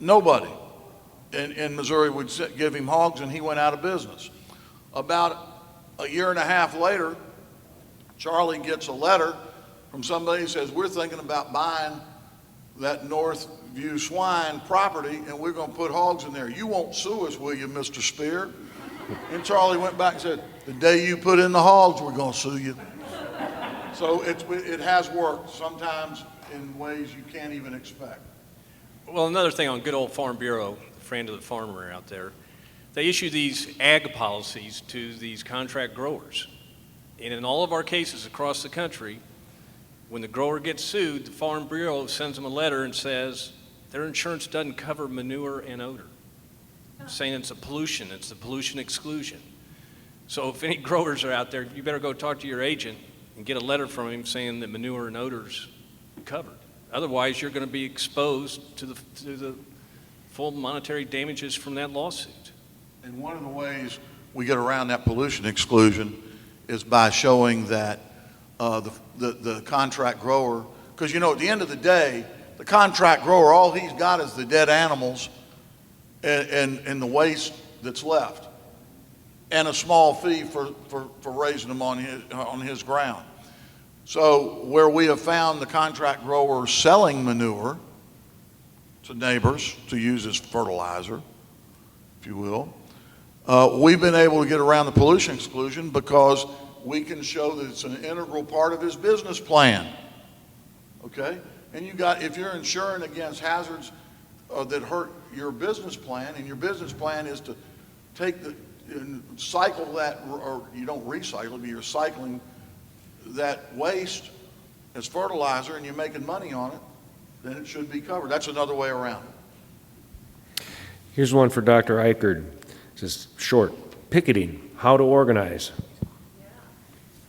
Nobody in Missouri would give him hogs, and he went out of business. About a year and a half later, Charlie gets a letter from somebody who says, we're thinking about buying that Northview swine property, and we're going to put hogs in there. You won't sue us, will you, Mr. Spear? And Charlie went back and said, the day you put in the hogs, we're going to sue you. So it has worked, sometimes in ways you can't even expect. Well, another thing on good old Farm Bureau, friend of the farmer out there, they issue these ag policies to these contract growers. And in all of our cases across the country, when the grower gets sued, the Farm Bureau sends them a letter and says their insurance doesn't cover manure and odor, saying it's the pollution exclusion. So if any growers are out there, you better go talk to your agent and get a letter from him saying that manure and odor's covered. Otherwise, you're going to be exposed to the full monetary damages from that lawsuit. And one of the ways we get around that pollution exclusion is by showing that the contract grower, because you know at the end of the day, the contract grower, all he's got is the dead animals and the waste that's left, and a small fee for raising them on his ground. So where we have found the contract grower selling manure to neighbors to use as fertilizer, if you will, we've been able to get around the pollution exclusion because we can show that it's an integral part of his business plan. Okay? And if you're insuring against hazards that hurt your business plan, and your business plan is to take and cycle that, or you don't recycle, but you're cycling that waste as fertilizer and you're making money on it, then it should be covered. That's another way around it. Here's one for Dr. Eichert. Just short. Picketing, how to organize.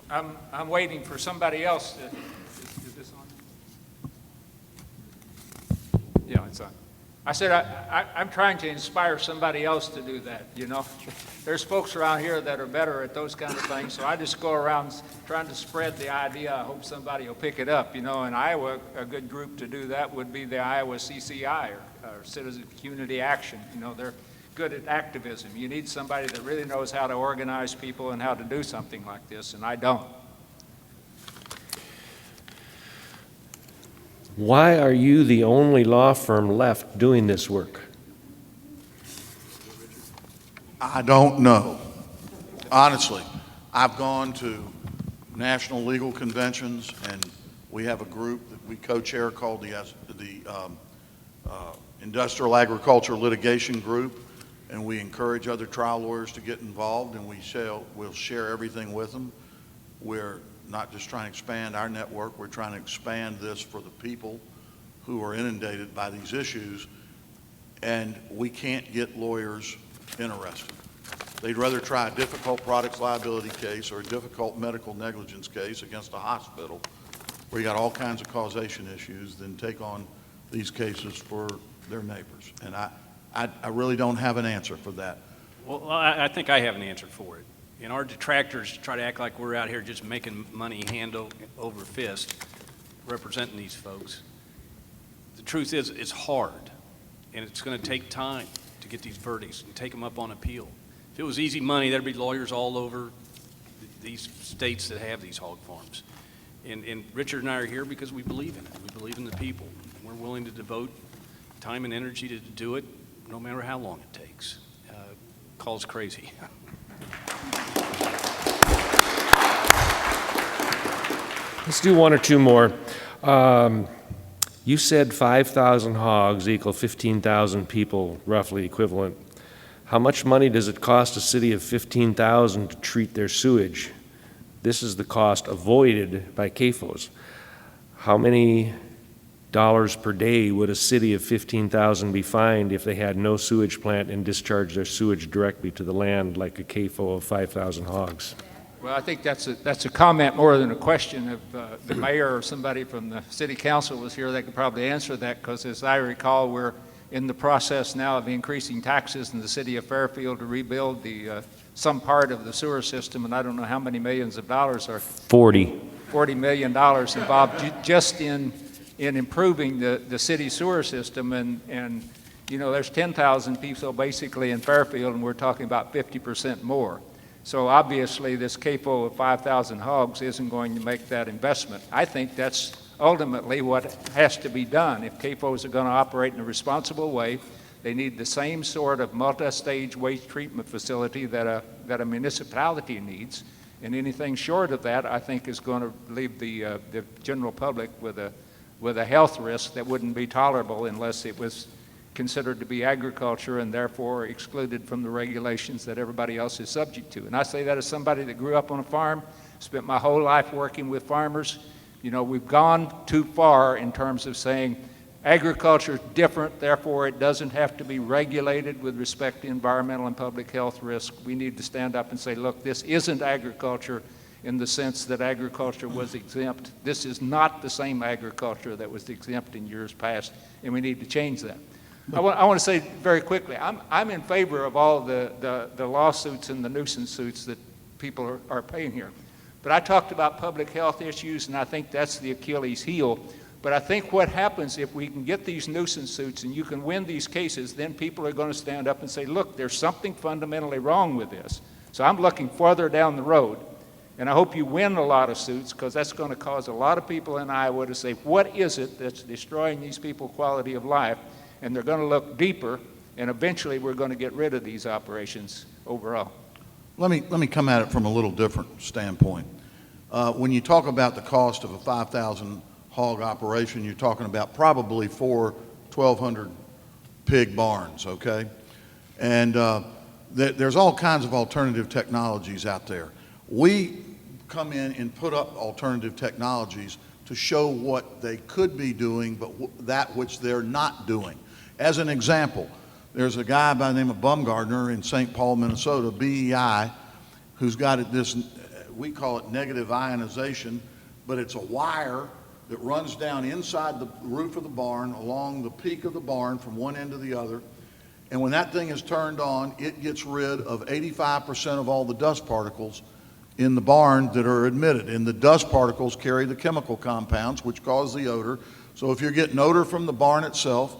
I'm waiting for somebody else to, is this on? Yeah, it's on. I said I'm trying to inspire somebody else to do that, you know. There's folks around here that are better at those kind of things, so I just go around trying to spread the idea. I hope somebody will pick it up, you know. In Iowa, a good group to do that would be the Iowa CCI, or Citizen Community Action. You know, they're good at activism. You need somebody that really knows how to organize people and how to do something like this, and I don't. Why are you the only law firm left doing this work? I don't know. Honestly, I've gone to national legal conventions, and we have a group that we co-chair called the Industrial Agriculture Litigation Group, and we encourage other trial lawyers to get involved, and we'll share everything with them. We're not just trying to expand our network, we're trying to expand this for the people who are inundated by these issues, and we can't get lawyers interested. They'd rather try a difficult products liability case or a difficult medical negligence case against a hospital where you got all kinds of causation issues than take on these cases for their neighbors. And I really don't have an answer for that. Well, I think I have an answer for it. And our detractors try to act like we're out here just making money hand over fist, representing these folks. The truth is, it's hard, and it's going to take time to get these verdicts and take them up on appeal. If it was easy money, there'd be lawyers all over these states that have these hog farms. And Richard and I are here because we believe in it. We believe in the people. We're willing to devote time and energy to do it, no matter how long it takes. Call us crazy. Let's do one or two more. You said 5,000 hogs equal 15,000 people, roughly equivalent. How much money does it cost a city of 15,000 to treat their sewage? This is the cost avoided by CAFOs. How many dollars per day would a city of 15,000 be fined if they had no sewage plant and discharged their sewage directly to the land like a CAFO of 5,000 hogs? Well, I think that's a comment more than a question. If the mayor or somebody from the city council was here, they could probably answer that, because as I recall, we're in the process now of increasing taxes in the city of Fairfield to rebuild some part of the sewer system, and I don't know how many millions of dollars are. $40 million involved just in improving the city sewer system, and you know, there's 10,000 people basically in Fairfield, and we're talking about 50% more. So obviously this CAFO of 5,000 hogs isn't going to make that investment. I think that's ultimately what has to be done. If CAFOs are going to operate in a responsible way, they need the same sort of multi-stage waste treatment facility that a municipality needs, and anything short of that, I think, is going to leave the general public with a health risk that wouldn't be tolerable unless it was considered to be agriculture and therefore excluded from the regulations that everybody else is subject to. And I say that as somebody that grew up on a farm, spent my whole life working with farmers. You know, we've gone too far in terms of saying agriculture is different, therefore it doesn't have to be regulated with respect to environmental and public health risk. We need to stand up and say, look, this isn't agriculture in the sense that agriculture was exempt. This is not the same agriculture that was exempt in years past, and we need to change that. I want to say very quickly, I'm in favor of all the lawsuits and the nuisance suits that people are paying here. But I talked about public health issues, and I think that's the Achilles heel. But I think what happens if we can get these nuisance suits and you can win these cases, then people are going to stand up and say, look, there's something fundamentally wrong with this. So I'm looking further down the road. And I hope you win a lot of suits, because that's going to cause a lot of people in Iowa to say, what is it that's destroying these people's quality of life? And they're going to look deeper, and eventually we're going to get rid of these operations overall. Let me come at it from a little different standpoint. When you talk about the cost of a 5,000 hog operation, you're talking about probably 1,200 pig barns, okay? And there's all kinds of alternative technologies out there. We come in and put up alternative technologies to show what they could be doing, but that which they're not doing. As an example, there's a guy by the name of Bumgardner in St. Paul, Minnesota, BEI, who's got this, we call it negative ionization, but it's a wire that runs down inside the roof of the barn, along the peak of the barn from one end to the other. And when that thing is turned on, it gets rid of 85% of all the dust particles in the barn that are emitted. And the dust particles carry the chemical compounds which cause the odor. So if you're getting odor from the barn itself,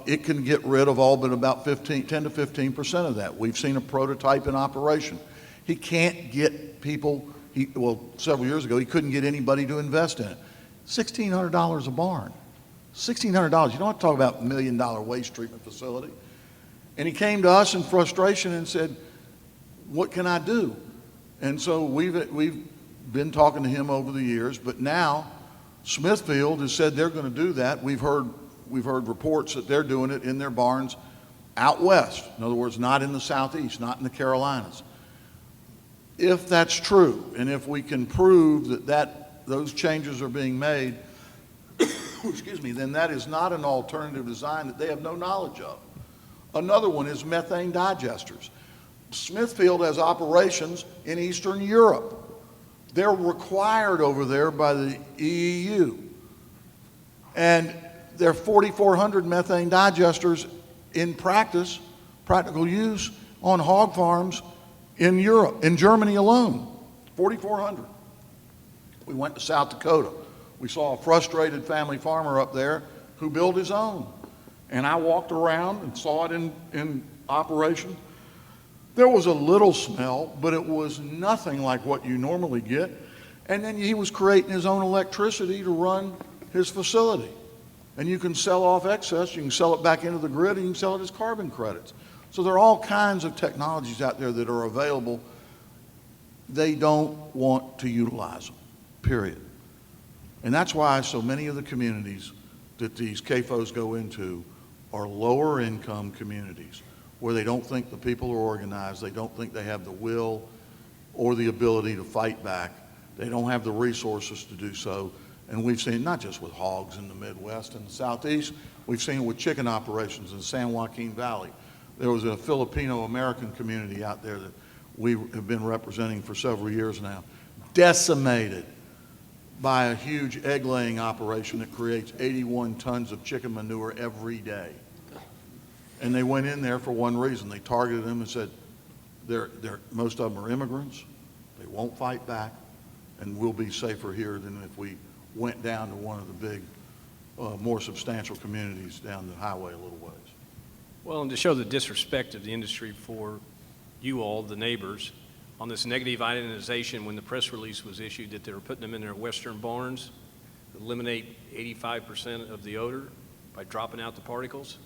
it can get rid of all but about 10 to 15% of that. We've seen a prototype in operation. He can't get people, well, several years ago, he couldn't get anybody to invest in it. $1,600 a barn. $1,600. You don't have to talk about $1 million waste treatment facility. And he came to us in frustration and said, what can I do? And so we've been talking to him over the years, but now Smithfield has said they're going to do that. We've heard reports that they're doing it in their barns out west. In other words, not in the southeast, not in the Carolinas. If that's true, and if we can prove that those changes are being made, excuse me, then that is not an alternative design that they have no knowledge of. Another one is methane digesters. Smithfield has operations in Eastern Europe. They're required over there by the EU. And there are 4,400 methane digesters in practical use on hog farms in Europe, in Germany alone, 4,400. We went to South Dakota. We saw a frustrated family farmer up there who built his own. And I walked around and saw it in operation. There was a little smell, but it was nothing like what you normally get. And then he was creating his own electricity to run his facility. And you can sell off excess, you can sell it back into the grid, and you can sell it as carbon credits. So there are all kinds of technologies out there that are available. They don't want to utilize them, period. And that's why so many of the communities that these CAFOs go into are lower income communities, where they don't think the people are organized, they don't think they have the will or the ability to fight back. They don't have the resources to do so. And we've seen it not just with hogs in the Midwest and the Southeast, we've seen it with chicken operations in the San Joaquin Valley. There was a Filipino-American community out there that we have been representing for several years now, decimated by a huge egg-laying operation that creates 81 tons of chicken manure every day. And they went in there for one reason. They targeted them and said, most of them are immigrants, they won't fight back, and we'll be safer here than if we went down to one of the big, more substantial communities down the highway a little ways. Well, and to show the disrespect of the industry for you all, the neighbors, on this negative ionization, when the press release was issued that they were putting them in their western barns, eliminate 85% of the odor by dropping out the particles,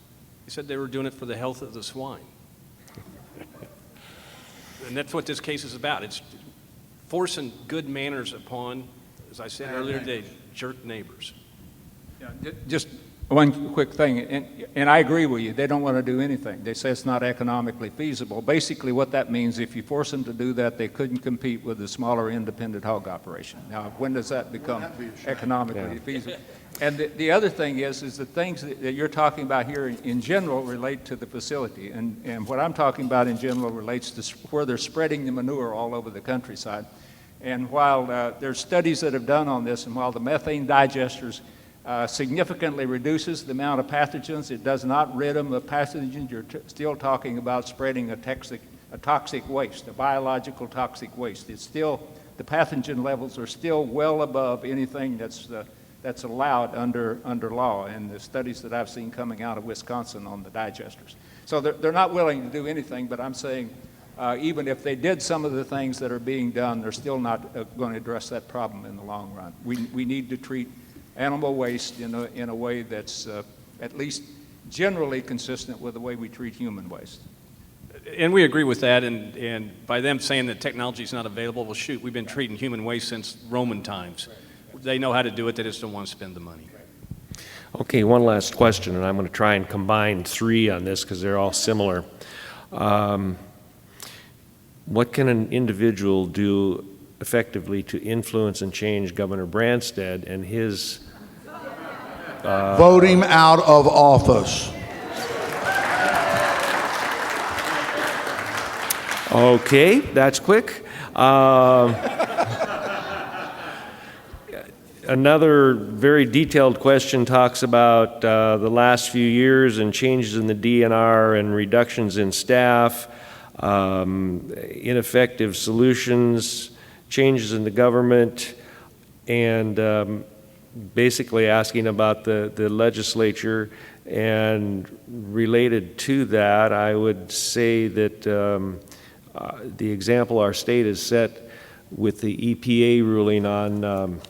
they said they were doing it for the health of the swine. And that's what this case is about. It's forcing good manners upon, as I said earlier today, jerk neighbors. Yeah, just one quick thing, and I agree with you. They don't want to do anything. They say it's not economically feasible. Basically, what that means, if you force them to do that, they couldn't compete with the smaller independent hog operation. Now, when does that become economically feasible? And the other thing is the things that you're talking about here in general relate to the facility. And what I'm talking about in general relates to where they're spreading the manure all over the countryside. And while there's studies that have done on this, and while the methane digesters significantly reduces the amount of pathogens, it does not rid them of pathogens. You're still talking about spreading a toxic waste, a biological toxic waste. It's still, the pathogen levels are still well above anything that's allowed under law, and the studies that I've seen coming out of Wisconsin on the digesters. So they're not willing to do anything, but I'm saying even if they did some of the things that are being done, they're still not going to address that problem in the long run. We need to treat animal waste in a way that's at least generally consistent with the way we treat human waste. And we agree with that, and by them saying that technology is not available, well, shoot, we've been treating human waste since Roman times. They know how to do it, they just don't want to spend the money. Okay, one last question, and I'm going to try and combine three on this because they're all similar. What can an individual do effectively to influence and change Governor Branstad and his... Vote him out of office. Okay, that's quick. Another very detailed question talks about the last few years and changes in the DNR and reductions in staff, ineffective solutions, changes in the government, and basically asking about the legislature. And related to that, I would say that the example our state has set with the EPA ruling on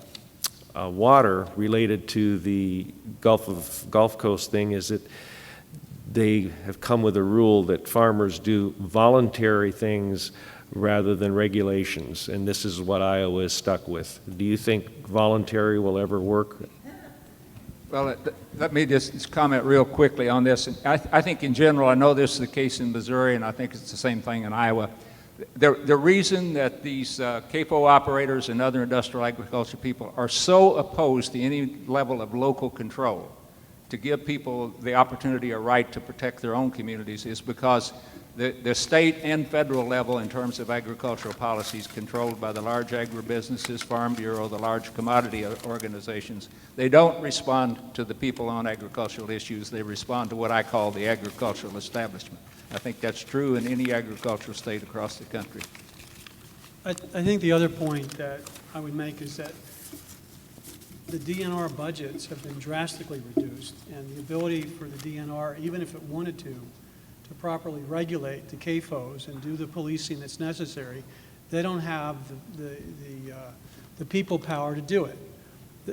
water related to the Gulf Coast thing is that they have come with a rule that farmers do voluntary things rather than regulations, and this is what Iowa is stuck with. Do you think voluntary will ever work? Well, let me just comment real quickly on this. I think in general, I know this is the case in Missouri, and I think it's the same thing in Iowa. The reason that these CAFO operators and other industrial agriculture people are so opposed to any level of local control, to give people the opportunity or right to protect their own communities, is because the state and federal level in terms of agricultural policies controlled by the large agribusinesses, Farm Bureau, the large commodity organizations, they don't respond to the people on agricultural issues. They respond to what I call the agricultural establishment. I think that's true in any agricultural state across the country. I think the other point that I would make is that the DNR budgets have been drastically reduced, and the ability for the DNR, even if it wanted to properly regulate the CAFOs and do the policing that's necessary, they don't have the people power to do it.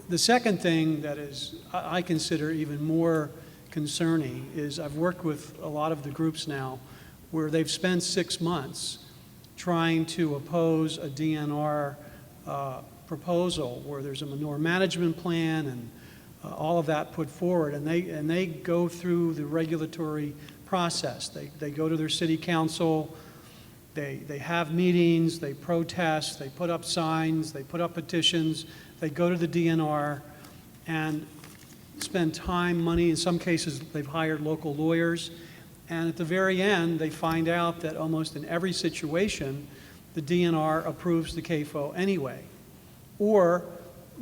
The second thing that is, I consider even more concerning is I've worked with a lot of the groups now where they've spent 6 months trying to oppose a DNR proposal where there's a manure management plan and all of that put forward, and they go through the regulatory process. They go to their city council, They have meetings, they protest, they put up signs, they put up petitions, they go to the DNR and spend time, money. In some cases, they've hired local lawyers. And at the very end, they find out that almost in every situation, the DNR approves the CAFO anyway. Or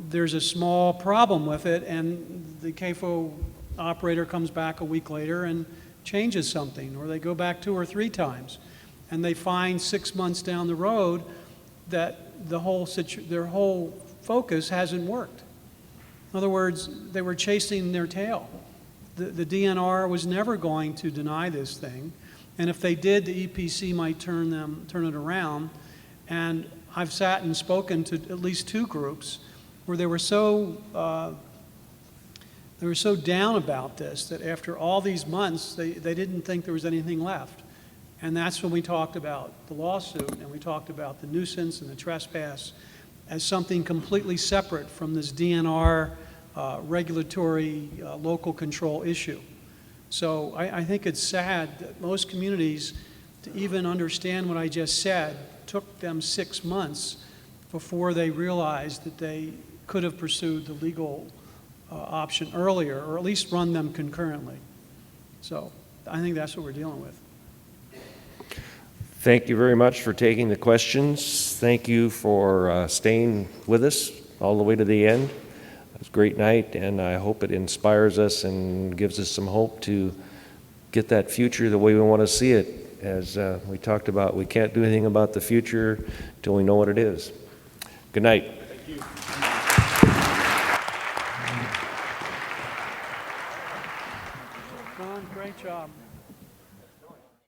there's a small problem with it, and the CAFO operator comes back a week later and changes something, or they go back 2 or 3 times. And they find 6 months down the road that their whole focus hasn't worked. In other words, they were chasing their tail. The DNR was never going to deny this thing, and if they did, the EPC might turn it around. And I've sat and spoken to at least 2 groups where they were so down about this that after all these months, they didn't think there was anything left. And that's when we talked about the lawsuit, and we talked about the nuisance and the trespass as something completely separate from this DNR regulatory local control issue. So I think it's sad that most communities, to even understand what I just said, took them 6 months before they realized that they could have pursued the legal option earlier, or at least run them concurrently. So I think that's what we're dealing with. Thank you very much for taking the questions. Thank you for staying with us all the way to the end. It was a great night, and I hope it inspires us and gives us some hope to get that future the way we want to see it. As we talked about, we can't do anything about the future until we know what it is. Good night. Thank you. Ron, great job.